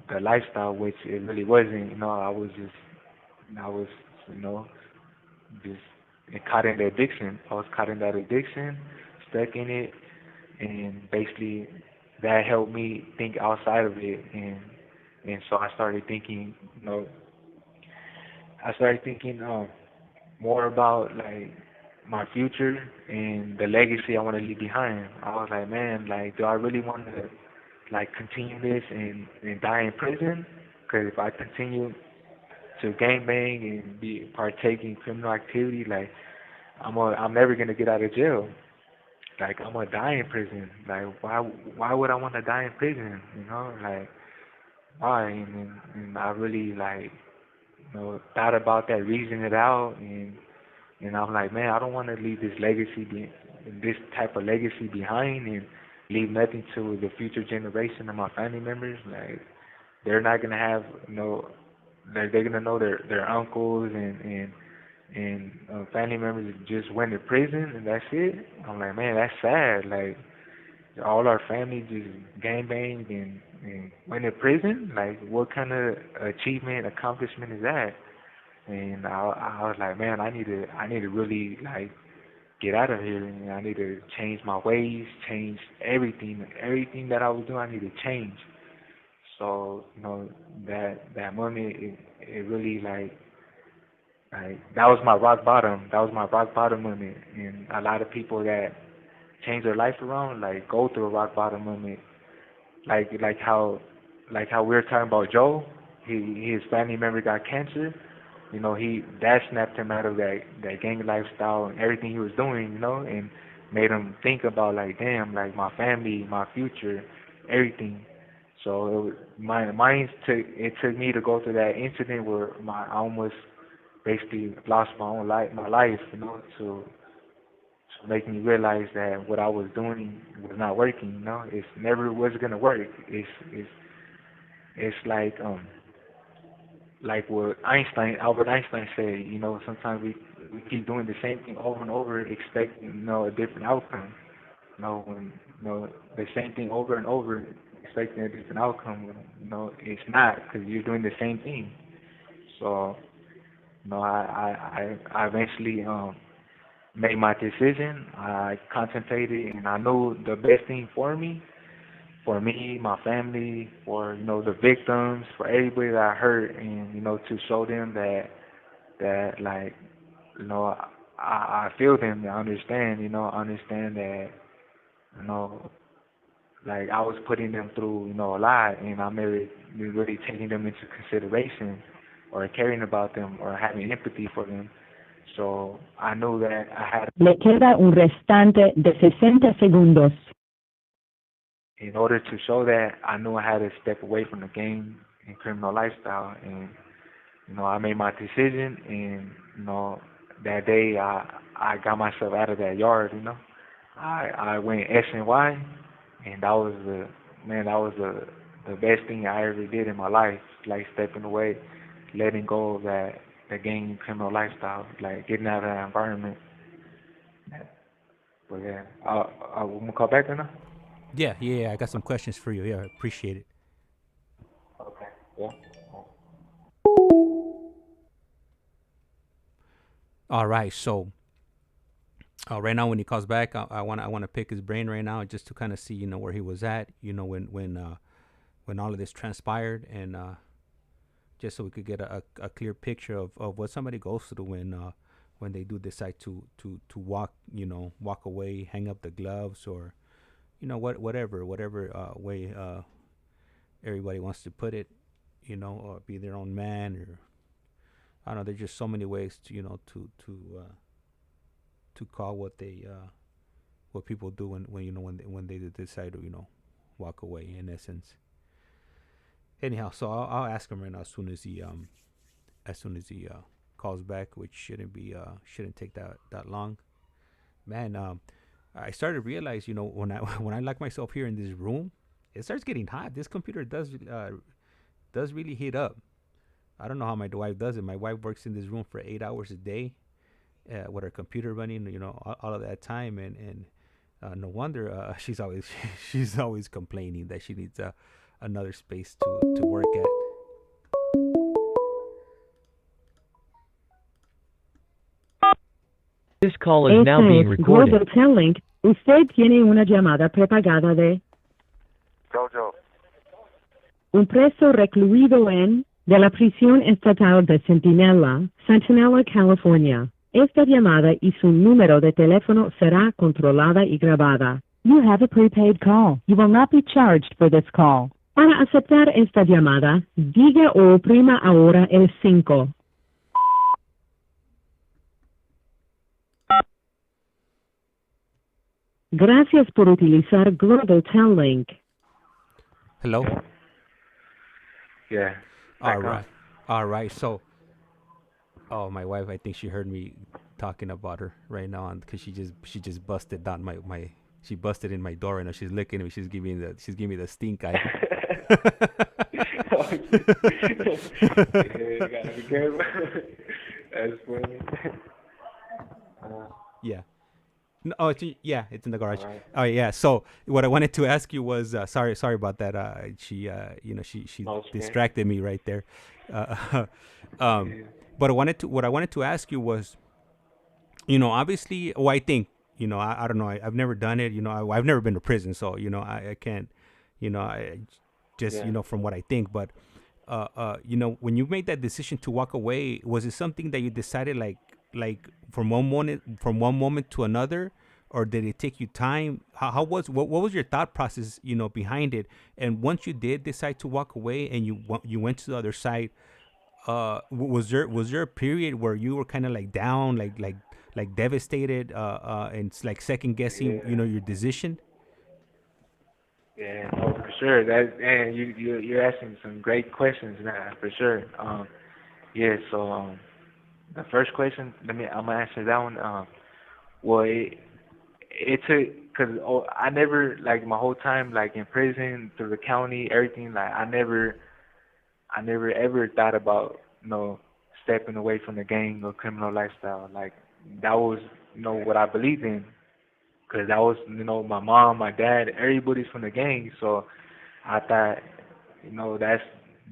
the lifestyle, which it really wasn't. I was you know just caught in the addiction. I was caught in that addiction, stuck in it, and basically that helped me think outside of it, and so I started thinking, more about like my future and the legacy I want to leave behind. I was like, man, like, do I really want to like continue this and die in prison? Because if I continue to gangbang and be partaking in criminal activity, like I'm never gonna get out of jail. Like I'm gonna die in prison. Like why would I want to die in prison? Like why? And I really like thought about that, reasoned it out, and I'm like, man, I don't want to leave this type of legacy behind, and leave nothing to the future generation of my family members. Like they're not gonna have they're gonna know their uncles and family members just went to prison and that's it. I'm like, man, that's sad. Like all our family just gangbanged and went to prison. Like what kind of accomplishment is that? And I was like, man, I need to really like get out of here, and I need to change my ways, change everything that I was doing. I need to change. So that moment, it really like that was my rock bottom. That was my rock bottom moment, and a lot of people that change their life around like go through a rock bottom moment, like how we were talking about Joe. His family member got cancer. He that snapped him out of that gang lifestyle and everything he was doing. And made him think about like, damn, like my family, my future, everything. So it took me to go through that incident where I almost basically lost my life, to make me realize that what I was doing was not working. It's never was gonna work. It's like what Albert Einstein said. Sometimes we keep doing the same thing over and over, expecting a different outcome. When the same thing over and over, expecting a different outcome. It's not, because you're doing the same thing. So I eventually made my decision. I contemplated, and I knew the best thing for me, my family, for the victims, for everybody that I hurt, and to show them that like I feel them. I understand. Understand that you know like I was putting them through a lot, and I'm really taking them into consideration, or caring about them, or having empathy for them. So I knew that I had. Le queda un restante de 60 segundos. In order to show that, I knew I had to step away from the gang and criminal lifestyle, and I made my decision, and that day I got myself out of that yard. I went S and Y, and that was the best thing I ever did in my life. Like stepping away, letting go of the gang and criminal lifestyle, like getting out of that environment. But yeah, I'm gonna call back or not? Yeah. I got some questions for you. Yeah, I appreciate it. Okay. Yeah. All right. So, right now when he calls back, I want to pick his brain right now, just to kind of see where he was at. When all of this transpired, and just so we could get a clear picture of what somebody goes through when they do decide to walk away, hang up the gloves, or whatever way everybody wants to put it, or be their own man, or I don't know. There's just so many ways to to call what people do when they decide to walk away, in essence. Anyhow, so I'll ask him right now as soon as he calls back, which shouldn't take that long. Man, I started to realize, when I lock myself here in this room, it starts getting hot. This computer does really heat up. I don't know how my wife does it. My wife works in this room for 8 hours a day, with her computer running, all of that time, and No wonder she's always she's always complaining that she needs another space to work at. This call is now Esta being es recorded. Global Telling. Usted tiene una llamada prepagada de TREJO. un preso recluido de la prisión estatal de Centinela, California. Esta llamada y su número de teléfono será controlada y grabada. You have a prepaid call. You will not be charged for this call. Para aceptar esta llamada, diga o oprima ahora el 5. Gracias por utilizar Global Telling. Hello. Yeah. All right. All right. So, oh, my wife, I think she heard me talking about her right now, because she just busted down she busted in my door right now. She's looking at me. She's giving me the stink eye. Yeah, you gotta be careful. That's funny. Yeah. No, oh, it's in the garage. All right. Oh, yeah. So what I wanted to ask you was, sorry about that. She No, it's okay. distracted me right there. Yeah. But what I wanted to ask you was, obviously, I think, I don't know. I've never done it. I've never been to prison, so I can't, I just Yeah. from what I think. But when you made that decision to walk away, was it something that you decided like from one moment to another, or did it take you time? What was your thought process behind it? And once you did decide to walk away and you went to the other side, was there a period where you were kind of like down, like devastated, and it's like second guessing Yeah. your decision? Yeah, no, for sure. And you're asking some great questions now, for sure. Yeah. So the first question, I'm gonna answer that one. Well, it took, cause I never, like, my whole time, like, in prison, through the county, everything, like, I never ever thought about stepping away from the gang or criminal lifestyle. Like, that was what I believed in, cause that was my mom, my dad, everybody's from the gang. So I thought,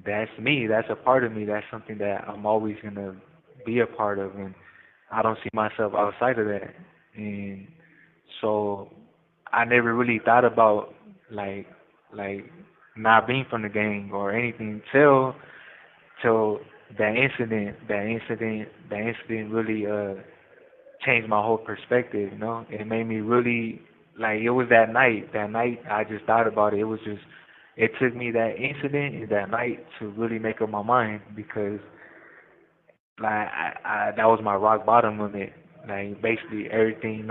that's me. That's a part of me. That's something that I'm always gonna be a part of, and I don't see myself outside of that. And so I never really thought about like like not being from the gang or anything till that incident really changed my whole perspective. It made me really, like, it was that night. That night I just thought about it. It took me that incident and that night to really make up my mind, because like that was my rock bottom of it. Like, basically everything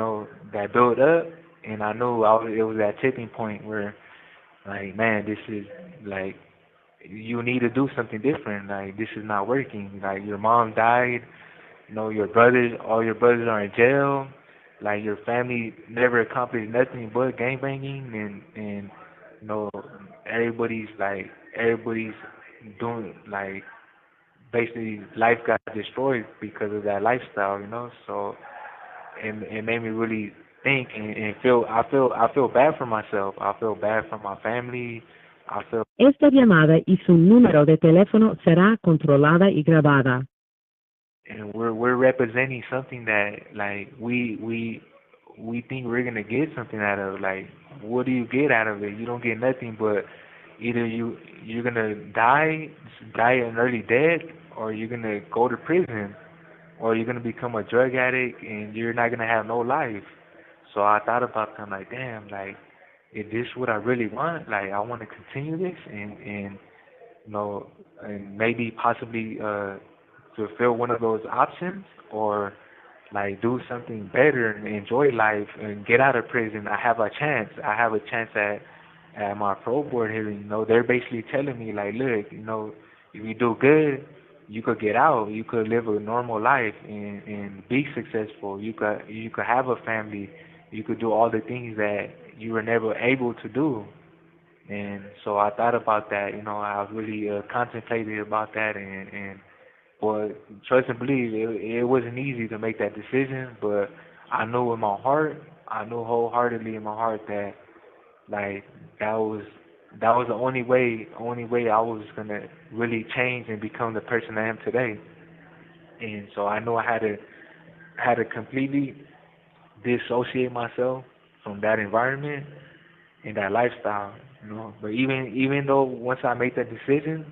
that built up, and I knew it was that tipping point where, like, man, this is, like, you need to do something different. Like, this is not working. Like, your mom died. All your brothers are in jail. Like, your family never accomplished nothing but gangbanging, and you know everybody's doing, like, basically life got destroyed because of that lifestyle. So it made me really think and feel. I feel bad for myself. I feel bad for my family. I feel. Esta llamada y su número de teléfono será controlada y grabada. And we're representing something that, like, we think we're gonna get something out of. Like, what do you get out of it? You don't get nothing, but either you're gonna die an early death, or you're gonna go to prison, or you're gonna become a drug addict, and you're not gonna have no life. So I thought about that. I'm like, damn, like, is this what I really want? Like, I want to continue this, and you know, and maybe possibly fulfill one of those options, or like do something better and enjoy life and get out of prison. I have a chance. I have a chance at my pro board hearing. They're basically telling me, like, look, if you do good, you could get out. You could live a normal life and be successful. You could have a family. You could do all the things that you were never able to do. And so I thought about that. I was really contemplating about that, and well, trust and believe, it wasn't easy to make that decision, but I knew in my heart I knew wholeheartedly in my heart that like that was the only way I was gonna really change and become the person I am today. And so I knew I had to completely dissociate myself from that environment and that lifestyle, you know. But even though once I made that decision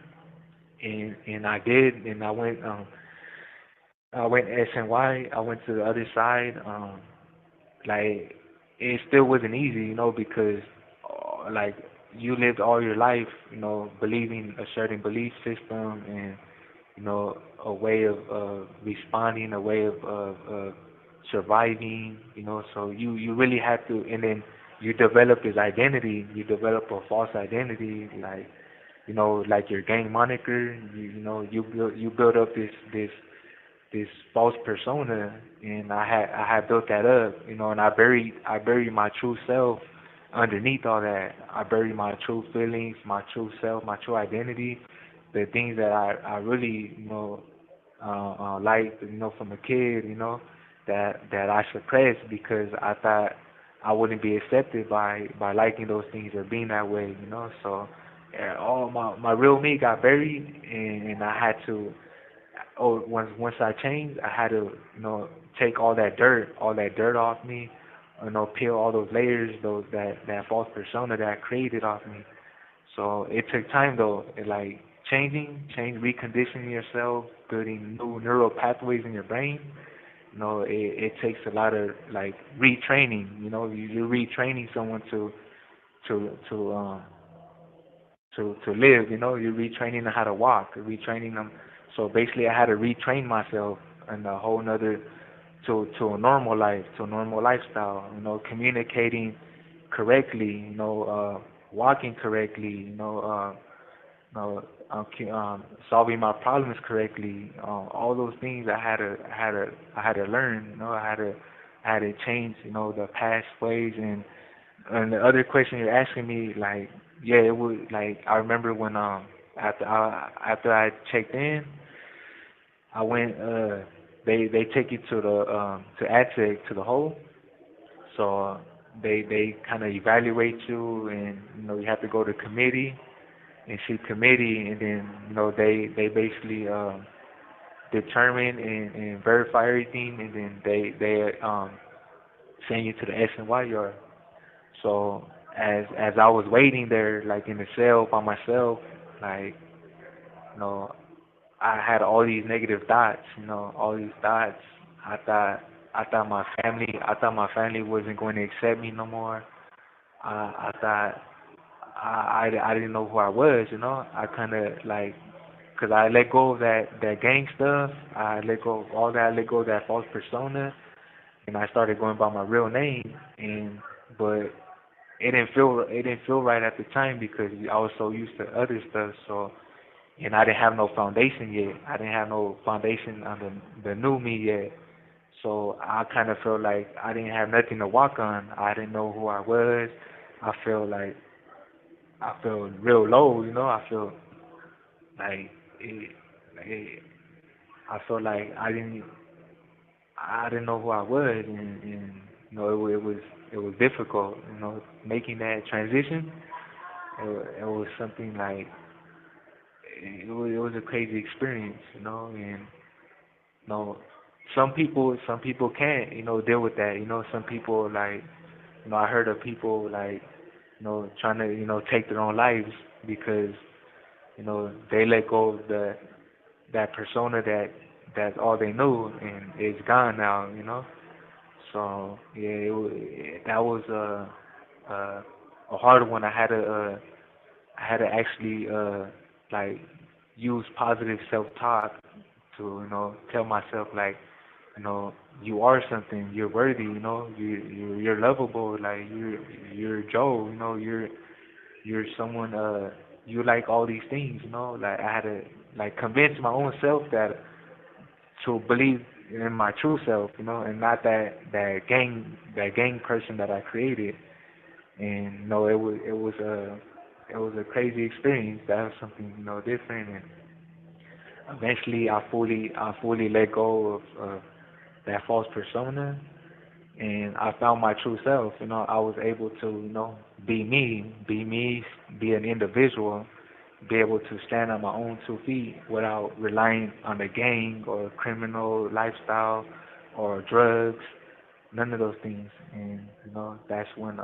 and I did and I went SNY, I went to the other side, like it still wasn't easy, you know, because like you lived all your life, you know, believing a certain belief system and you know a way of responding, a way of surviving, you know. So you really have to, and then you develop this identity, you develop a false identity, like you know, like your gang moniker, you know, you build up this false persona, and I had built that up, you know, and I buried my true self underneath all that. I buried my true feelings, my true self, my true identity, the things that I really, you know, liked, you know, from a kid, you know, that I suppressed because I thought I wouldn't be accepted by liking those things or being that way, you know. So all my real me got buried, and I had to. Oh, once I changed, I had to, you know, take all that dirt off me, you know, peel all those layers, that false persona that I created off me. So it took time though, like reconditioning yourself, building new neural pathways in your brain. You know, it takes a lot of like retraining. You know, you're retraining someone to to live. You know, you're retraining them how to walk, retraining them. So basically, I had to retrain myself in a whole nother to a normal life, to a normal lifestyle. You know, communicating correctly. You know, walking correctly. Solving my problems correctly. All those things I had to learn. You know, I had to change. You know, the past ways and the other question you're asking me, like, yeah, it was like I remember when after I checked in, I went they take you to the to ATSEC to the hole, so they kind of evaluate you, and you know you have to go to committee and see committee, and then you know they basically determine and verify everything, and then they send you to the S&Y yard. So as I was waiting there, like in the cell by myself, like you know, I had all these negative thoughts. You know, all these thoughts. I thought I thought my family wasn't going to accept me no more. I thought I didn't know who I was. You know, I kind of like, cause I let go of that gang stuff. I let go of all that. I let go of that false persona, and I started going by my real name. And but it didn't feel right at the time because I was so used to other stuff. So and I didn't have no foundation yet. I didn't have no foundation on the new me yet. So I kind of felt like I didn't have nothing to walk on. I didn't know who I was. I felt like I felt real low. You know, I felt like it I felt like I didn't know who I was, and you know it was difficult. You know, making that transition. It was something like it was a crazy experience. You know, and you know some people can't deal with that. You know, some people like I heard of people like trying to take their own lives because they let go of that persona that's all they knew and it's gone now. So yeah, that was a hard one. I had to actually like use positive self-talk to tell myself like you are something, you're worthy, you're lovable, like you're Joe, you're someone you like all these things, like I had to like convince my own self that to believe in my true self, and not that gang person that I created. And it was a crazy experience. That was something different, and eventually I fully let go of that false persona, and I found my true self. I was able to, be me, be an individual, be able to stand on my own 2 feet without relying on the gang or criminal lifestyle or drugs, none of those things. And that's when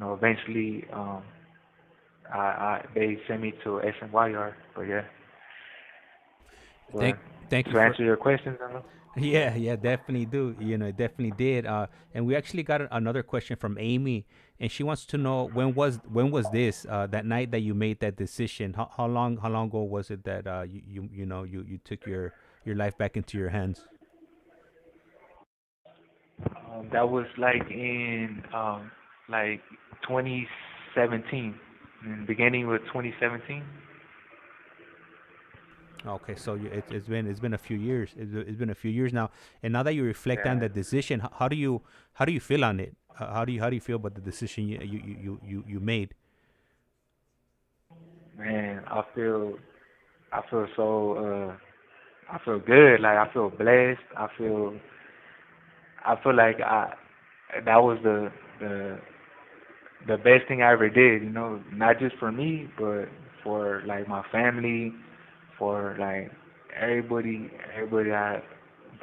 eventually they sent me to SNYR. But yeah, but Thank you to for. answer your questions, Yeah, yeah, definitely do. It definitely did. And we actually got another question from Amy, and she wants to know when was this that night that you made that decision? How long ago was it that you took your life back into your hands? that was like in like 2017, in the beginning with 2017. Okay, so it's been a few years. It's been a few years now, and now that you reflect on Yeah, that decision, how do you feel on it? How do you feel about the decision you made? man, I feel so I feel good. Like I feel blessed. I feel like that was the the best thing I ever did. Not just for me, but for like my family, for like everybody that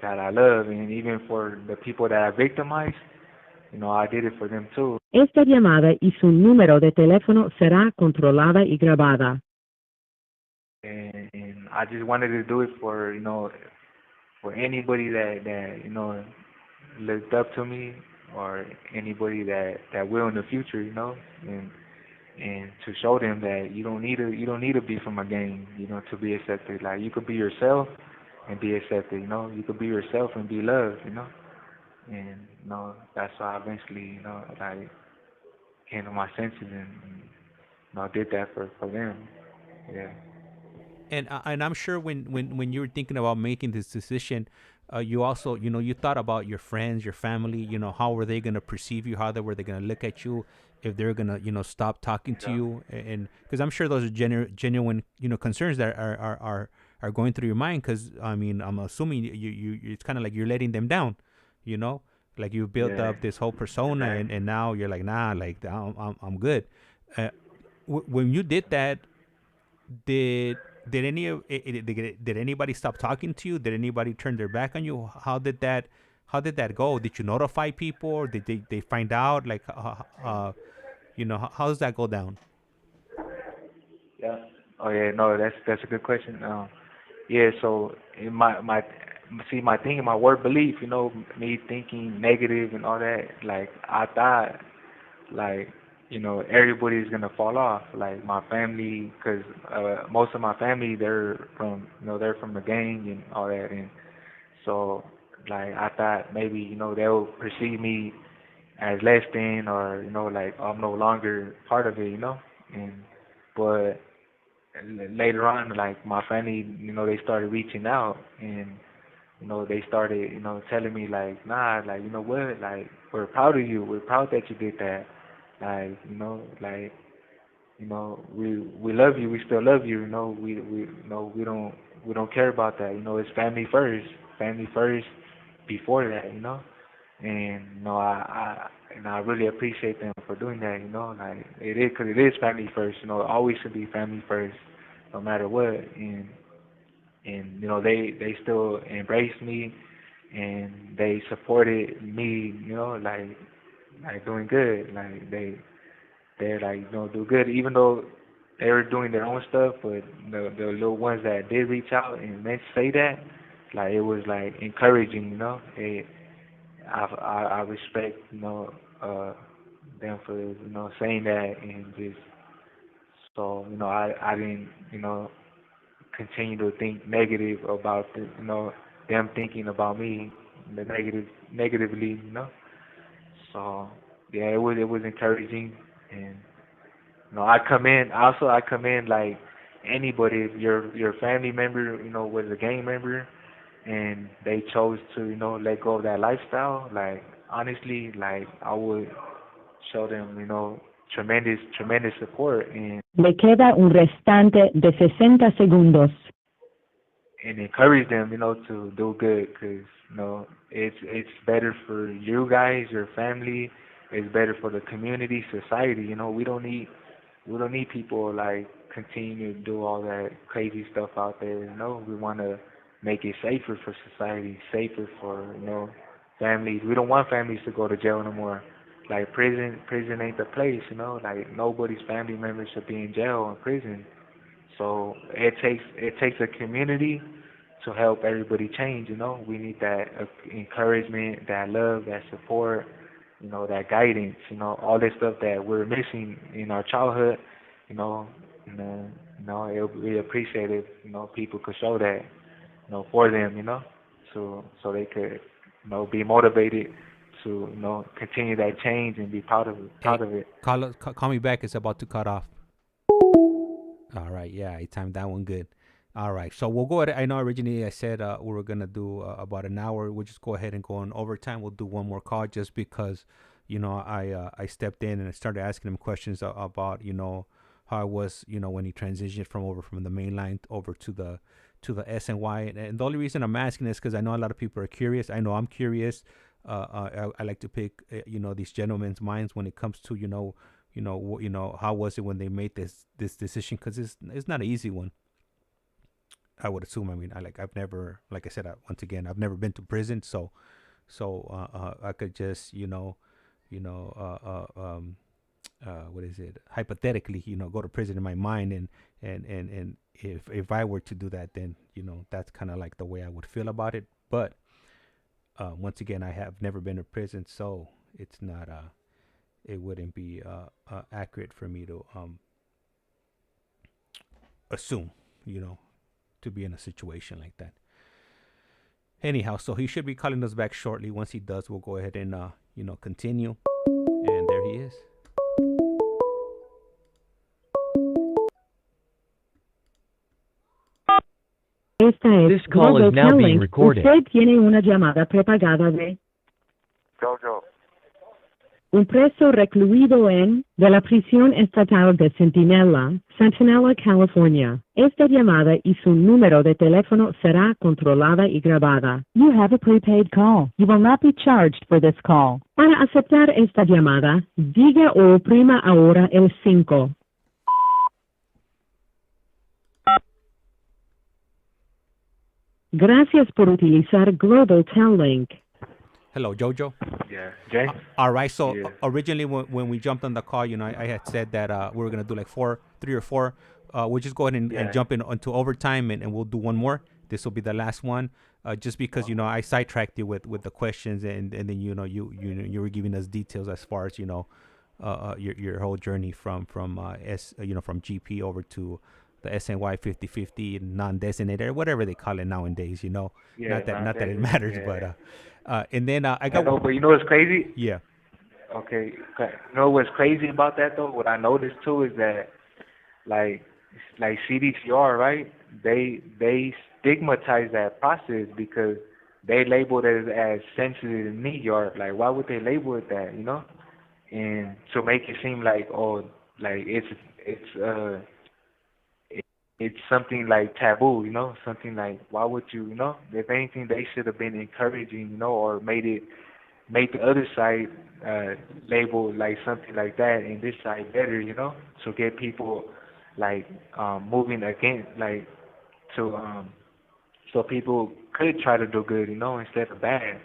I love, and even for the people that I victimized. I did it for them too. Esta llamada y su número de teléfono será controlada y grabada. And I just wanted to do it for anybody that looked up to me, or anybody that will in the future, and to show them that you don't need to be from a gang, to be accepted. Like you could be yourself and be accepted. You could be yourself and be loved. And that's why I eventually like came to my senses, and did that for them. Yeah. And I'm sure when you were thinking about making this decision, you also you thought about your friends, your family. How were they gonna perceive you? How were they gonna look at you? If they're gonna stop talking to Yeah. you, and because I'm sure those are genuine concerns that are going through your mind. Because I mean, I'm assuming it's kind of like you're letting them down. You know, like you built Yeah. up this whole persona, and, Exactly. and now you're like, nah, like I'm good. Uh, when you did that, did any of did anybody stop talking to you? Did anybody turn their back on you? How did that go? Did you notify people? Or did they find out? Like, how does that go down? Yeah. Oh yeah. No, that's a good question. Yeah. So in my see my thing, my word belief. Me thinking negative and all that. Like I thought, like everybody's gonna fall off. Like my family, because most of my family they're from the gang and all that, and so like I thought maybe they'll perceive me as less than, or like I'm no longer part of it. And but later on, like my family, they started reaching out, and they started, telling me like, nah, like what, like we're proud of you, we're proud that you did that, like like we love you, we still love you, we don't care about that, it's family first before that, and I really appreciate them for doing that, like it is, because it is family first, it always should be family first, no matter what, and they still embraced me, and they supported me, like doing good, like they're like do good, even though they were doing their own stuff, but the little ones that did reach out and meant to say that, like it was like encouraging, I respect them for saying that, and just so I didn't continue to think negative about them thinking about me negatively, so yeah, it was encouraging, and I come in like anybody, if your family member was a gang member, and they chose to let go of that lifestyle, like honestly, like I would show them tremendous support, and Le queda un restante de 60 segundos. and encourage them, to do good, because it's better for you guys, your family. It's better for the community, society. We don't need people like continue to do all that crazy stuff out there. We want to make it safer for society, safer for families. We don't want families to go to jail no more. Like prison ain't the place. Like nobody's family members should be in jail or prison. So it takes a community to help everybody change. We need that encouragement, that love, that support, that guidance. All this stuff that we're missing in our childhood. You know, and it would be appreciated. People could show that. For them. So they could be motivated to continue that change and be proud of it. Hey, call me back. It's about to cut off. All right, yeah, I timed that one good. All right, so we'll go ahead. I know originally I said we were gonna do about an hour. We'll just go ahead and go on overtime. We'll do one more call just because, I stepped in and I started asking him questions about how it was when he transitioned from the main line over to the SNY. And the only reason I'm asking is because I know a lot of people are curious. I know I'm curious. I like to pick these gentlemen's minds when it comes to how was it when they made this decision, because it's not an easy one, I would assume. I mean, I've never, like I said, once again, I've never been to prison, so I could just what is it, hypothetically go to prison in my mind, and if I were to do that, then that's kind of like the way I would feel about it. But once again, I have never been to prison, so it's not it wouldn't be accurate for me to assume to be in a situation like that. Anyhow, so he should be calling us back shortly. Once he does, we'll go ahead and continue. And there he is. This call is now being recorded. Usted tiene una llamada prepagada de Jojo. un preso recluido de la prisión estatal de Centinela, California. Esta llamada y su número de teléfono será controlada y grabada. You have a prepaid call. You will not be charged for this call. Para aceptar esta llamada, diga o oprima ahora el 5. Gracias por utilizar Global Tel Link. Hello, Jojo. Yeah, Jay. All right. So originally, when we jumped on the call, I had said that we were gonna do like 3 or 4. We'll just go ahead and jump into overtime, and we'll do one more. This will be the last one, just because I sidetracked you with the questions, and then you were giving us details as far as your whole journey from from GP over to the SNY 50/50 non-designated, or whatever they call it nowadays. Not that it matters, but. And then I got. But you know what's crazy? Yeah. Okay. You know what's crazy about that though? What I noticed too is that, like CDCR, right? They stigmatize that process because they label it as sensitive need yard. Like, why would they label it that? And to make it seem like it's something like taboo, something like, why would you, if anything, they should have been encouraging, or made the other side label like something like that, and this side better, to get people like moving again, like to so people could try to do good, instead of bad.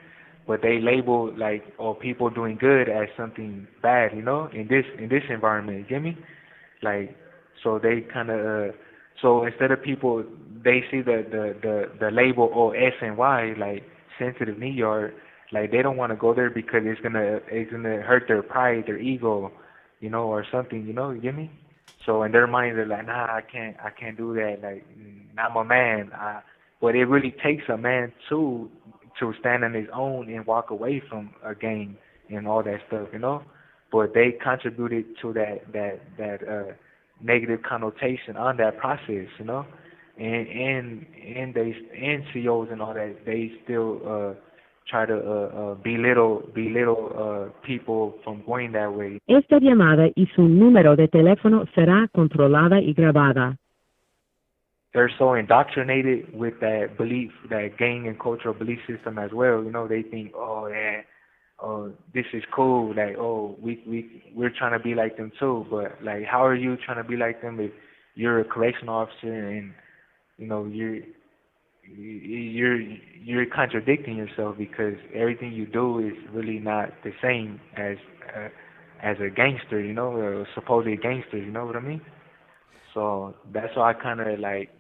But they label like, people doing good as something bad, in this environment. You get me? Like, so they kind of so instead of people, they see the label SNY, like sensitive need yard, like they don't want to go there because it's gonna hurt their pride, their ego, or something, you get me? So in their mind they're like, nah, I can't do that, like I'm a man. But it really takes a man to stand on his own and walk away from a gang and all that stuff, But they contributed to that negative connotation on that process, and COs and all that, they still try to belittle people from going that way. Esta llamada y su número de teléfono será controlada y grabada. they're so indoctrinated with that belief, that gang and cultural belief system as well. You know, they think, oh yeah, oh this is cool. Like, oh we're trying to be like them too. But like, how are you trying to be like them if you're a correctional officer and you know you're contradicting yourself because everything you do is really not the same as a gangster, you know, or supposedly gangster, you know what I mean? So that's why I kind of like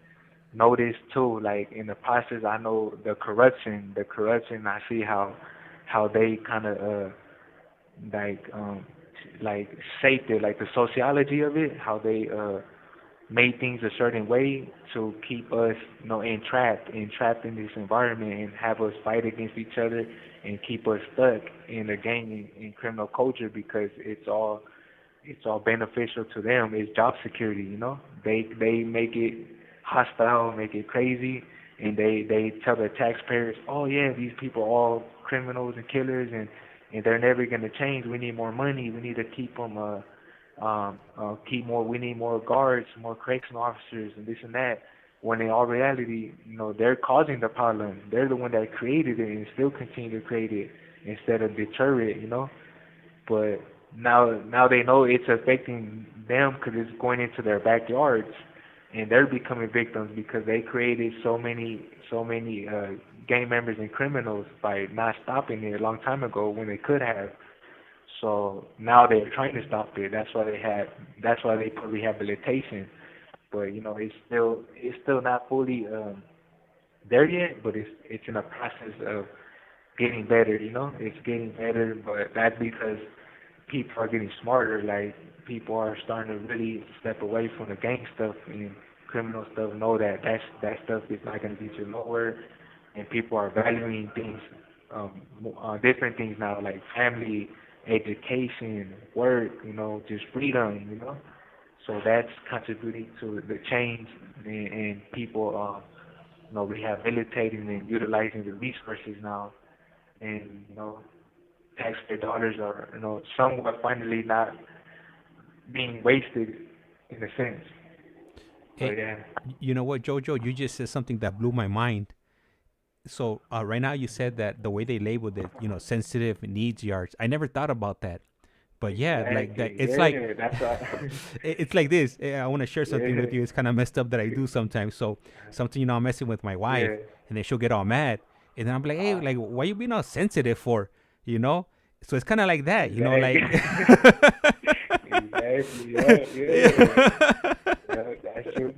noticed too, like in the process, I know the corruption. I see how they kind of like like shaped it, like the sociology of it, how they made things a certain way to keep us, you know, entrapped in this environment and have us fight against each other and keep us stuck in the gang and criminal culture because it's all beneficial to them. It's job security, you know. They make it hostile, make it crazy, and they tell the taxpayers, oh yeah, these people are all criminals and killers, and they're never gonna change. We need more money. We need to keep them keep more. We need more guards, more correctional officers, and this and that. When in all reality, you know, they're causing the problem. They're the one that created it and still continue to create it instead of deter it, you know. But now they know it's affecting them because it's going into their backyards, and they're becoming victims because they created so many gang members and criminals by not stopping it a long time ago when they could have. So now they're trying to stop it. That's why they put rehabilitation. But you know, it's still not fully there yet. But it's in a process of getting better. You know, it's getting better. But that's because people are getting smarter. Like people are starting to really step away from the gang stuff and criminal stuff. Know that stuff is not going to get you nowhere. And people are valuing things, different things now, like family, education, work, you know, just freedom, you know. So that's contributing to the change and people, you know, rehabilitating and utilizing the resources now. And, you know, taxpayer dollars are, you know, somewhat finally not being wasted in a sense. So, Hey, yeah. you know what, Jojo? You just said something that blew my mind. So right now you said that the way they labeled it, you know, sensitive needs yards. I never thought about that. But yeah, like that, Exactly. it's like Yeah, that's right. it's like this. I want to share something Yeah. with you. It's kind of messed up that I do sometimes. So something, you know, I'm messing with my wife, Yeah. and then she'll get all mad, and then I'm like, hey, like, why you being all sensitive for, you know? So it's kind of like that, you know, like. Exactly. Yeah. Yeah, that's true.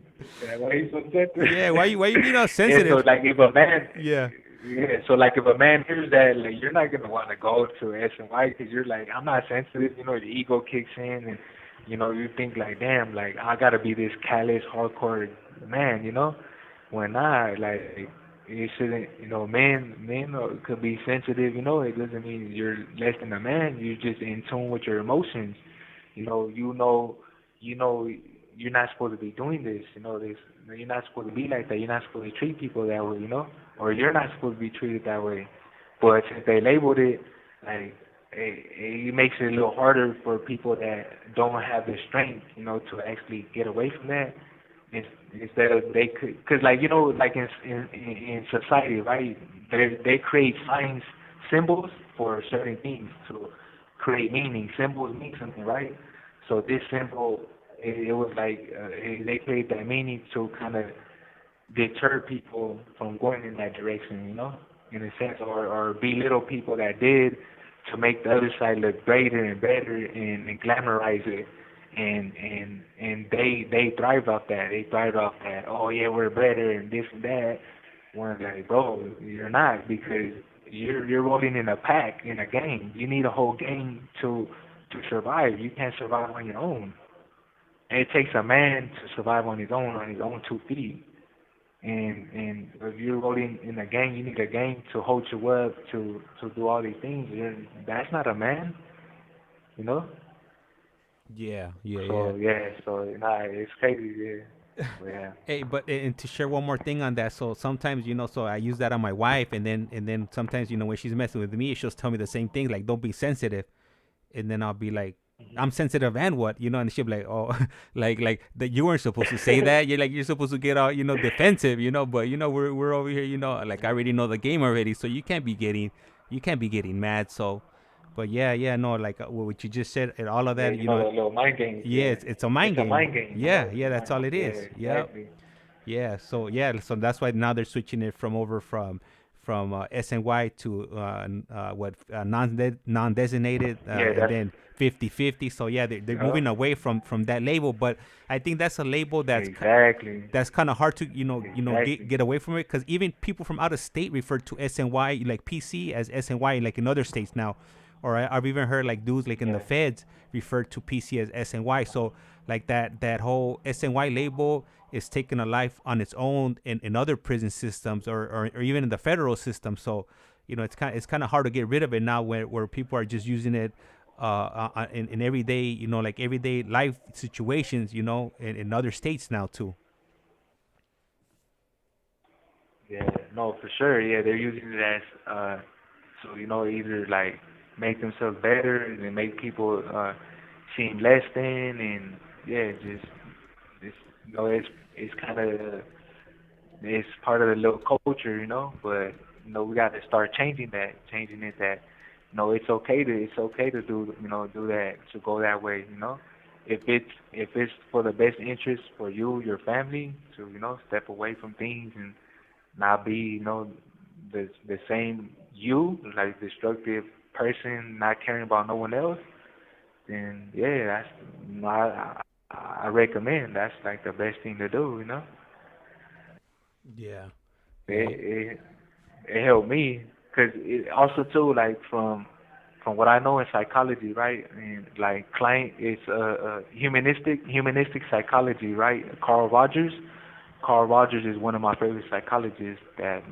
That's why he's so sensitive. Yeah, why you being all Yeah, sensitive? so like if a man, Yeah. yeah, so like if a man hears that, like you're not gonna want to go to S and Y because you're like, I'm not sensitive. You know, your ego kicks in, and you know you think like, damn, like I gotta be this callous, hardcore man. You know, when not, like it shouldn't. You know, men could be sensitive. You know, it doesn't mean you're less than a man. You're just in tune with your emotions. You know, you're not supposed to be doing this. You know, you're not supposed to be like that. You're not supposed to treat people that way. You know, or you're not supposed to be treated that way. But since they labeled it, like it makes it a little harder for people that don't have the strength, you know, to actually get away from that. Instead of they could, because like you know, like in society, right? They create signs, symbols for certain things to create meaning. Symbols mean something, right? So this symbol, it was like they create that meaning to kind of deter people from going in that direction, you know, in a sense, or belittle people that did to make the other side look greater and better and glamorize it. And they thrive off that. They thrive off that. Oh yeah, we're better and this and that. When like, bro, you're not, because you're rolling in a pack in a gang. You need a whole gang to survive. You can't survive on your own. And it takes a man to survive on his own 2 feet. And if you're rolling in a gang, you need a gang to hold you up to do all these things. That's not a man, you know. Yeah. So yeah, so nah, it's crazy, yeah. But, yeah. Hey, but and to share one more thing on that. So sometimes, you know, so I use that on my wife, and then sometimes, you know, when she's messing with me, she'll tell me the same thing, like don't be sensitive, and then I'll be like, Mhm. I'm sensitive and what, and she'll be like, oh, like that you weren't supposed to say that. You're supposed to get all, defensive, but we're over here, like I already know the game already, so you can't be getting mad. So, but yeah, no, like what you just said and all of Yeah, that, you know the little mind games. yeah, Yeah, it's a mind it's a game. mind game. You know, Yeah, it's yeah, a that's mind. all it Yeah, is. Yep. exactly. So that's why now they're switching it from SNY to non-designated, Yeah, and that's then 50-50. So yeah, they're yeah, moving away from that label, but I think that's a label exactly, that's kind of hard to exactly. get away from it, because even people from out of state refer to SNY, like PC, as SNY, like in other states now, or I've even heard like dudes like in the Yeah, feds refer to PC as SNY. So like that whole SNY label is taking a life on its own in other prison systems, or even in the federal system. So it's kind of hard to get rid of it now, where people are just using it in everyday, like everyday life situations, in other states now too. yeah. No, for sure. Yeah, they're using it as so either like make themselves better and make people seem less than, and yeah, just it's it's kind of it's part of the little culture, but we got to start changing it that it's okay to do that, to go that way, if it's for the best interest for you, your family, to step away from things and not be the same you, like destructive person, not caring about no one else, then yeah, that's I recommend that's like the best thing to do. Yeah, yeah, It it helped me because it also too, like from what I know in psychology, right? And like client is humanistic psychology, right? Carl Rogers is one of my favorite psychologists that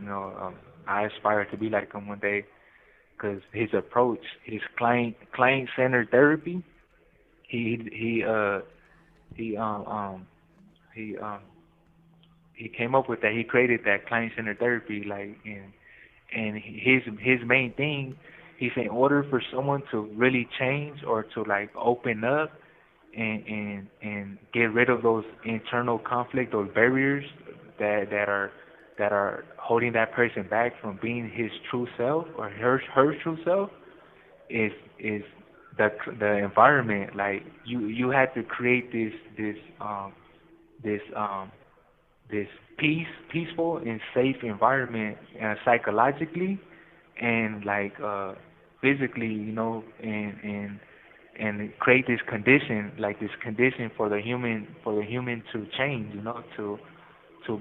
I aspire to be like him one day, because his approach, his client centered therapy, he he um um he he came up with that. He created that client centered therapy, like, and his main thing, he said, in order for someone to really change or to like open up and get rid of those internal conflict or barriers that are holding that person back from being his true self or her true self, is the environment. Like you had to create this this peaceful and safe environment, psychologically and like physically, and create this condition for the human to change, to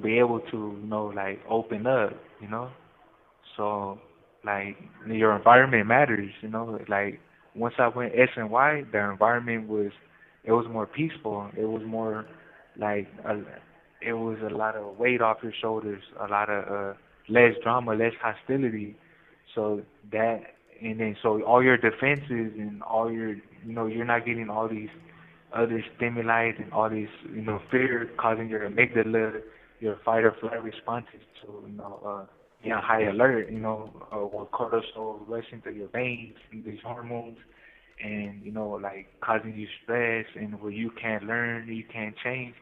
be able to like open up, so like your environment matters, like once I went SNY, the environment was, it was more peaceful, it was more like it was a lot of weight off your shoulders, a lot of less drama, less hostility. So that, and then so all your defenses and all your, you're not getting all these other stimuli and all these, fear causing your amygdala, your fight or flight responses to, be on high alert, with cortisol rushing through your veins, these hormones, and, like causing you stress, and where you can't learn, you can't change.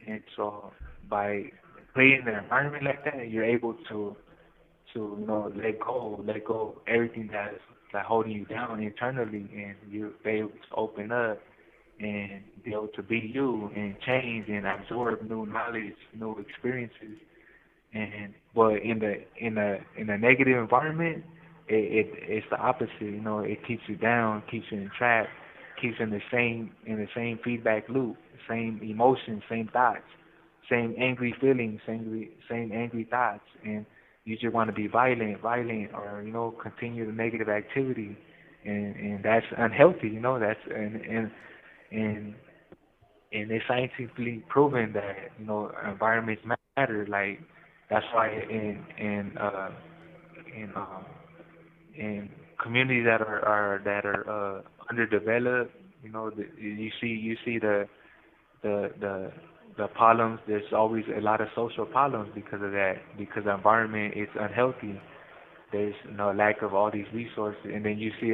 And so by creating an environment like that, you're able to let go everything that's like holding you down internally, and you be able to open up and be able to be you and change and absorb new knowledge, new experiences. And but in a negative environment, it's the opposite. It keeps you down, keeps you entrapped, keeps you in the same feedback loop, same emotions, same thoughts, same angry feelings, same angry thoughts, and you just want to be violent, or continue the negative activity, and that's unhealthy. That's and and it's scientifically proven that environments matter. Like that's why in communities that are underdeveloped, you see the the problems. There's always a lot of social problems because of that, because the environment is unhealthy. there's lack of all these resources, and then you see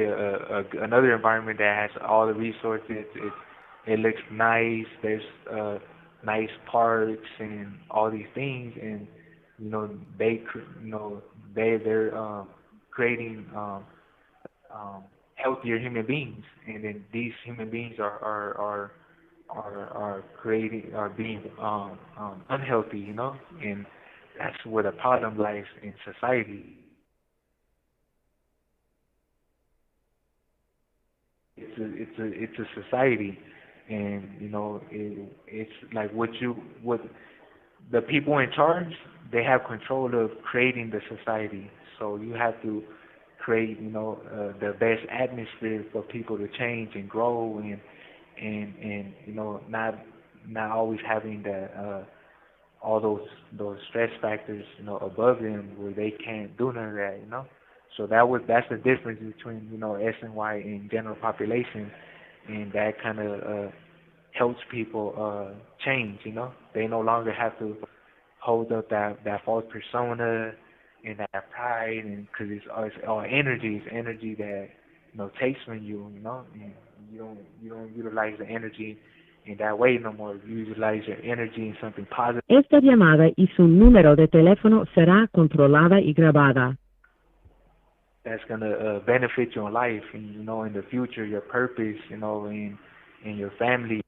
another environment that has all the resources. It looks nice. There's nice parks and all these things, and they're creating healthier human beings, and then these human beings are being unhealthy, and that's where the problem lies in society. It's a society, and it's like what the people in charge, they have control of creating the society. So you have to create the best atmosphere for people to change and grow, and not always having that all those stress factors above them where they can't do none of that. So that's the difference between S and Y in general population, and that kind of helps people change. They no longer have to hold up that false persona and that pride, and because it's all energy. It's energy that takes from you. And you don't utilize the energy in that way no more. You utilize your energy in something positive. Esta llamada y su número de teléfono será controlada y grabada. That's gonna benefit you in life, and in the future, your purpose, in your family.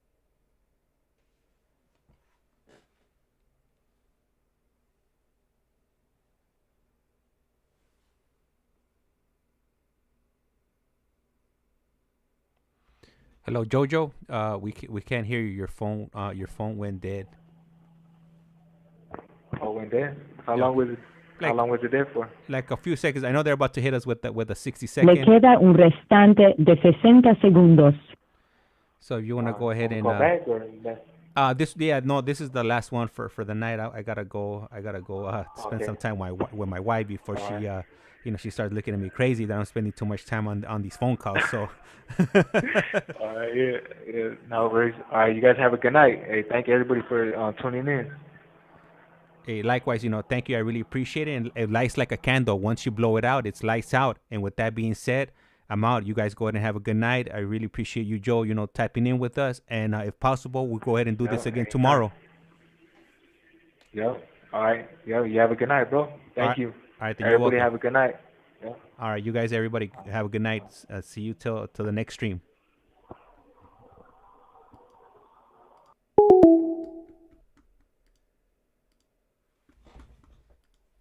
Hello, Jojo. We can't hear you. Your phone went dead. Oh, went dead? How long was it? How long was it there for? Like a few seconds. I know they're about to hit us with a 60 Le second. queda un restante de 60 segundos. So if you want to go ahead and go back or this is the last one for the night. I gotta go spend some time with my wife before she starts looking at me crazy that I'm spending too much time on these phone calls. So all right, yeah, no worries. All right, you guys have a good night. Hey, thank you everybody for tuning in. Hey, likewise, thank you. I really appreciate it. And it lights like a candle. Once you blow it out, it's lights out. And with that being said, I'm out. You guys go ahead and have a good night. I really appreciate you, Joe, tapping in with us. And if possible, we'll go ahead and do this again tomorrow. Yep. All right. Yo, you have a good night, bro. Thank you. All right. Everybody have a good night. Yep. All right. You guys, everybody have a good night. See you till the next stream.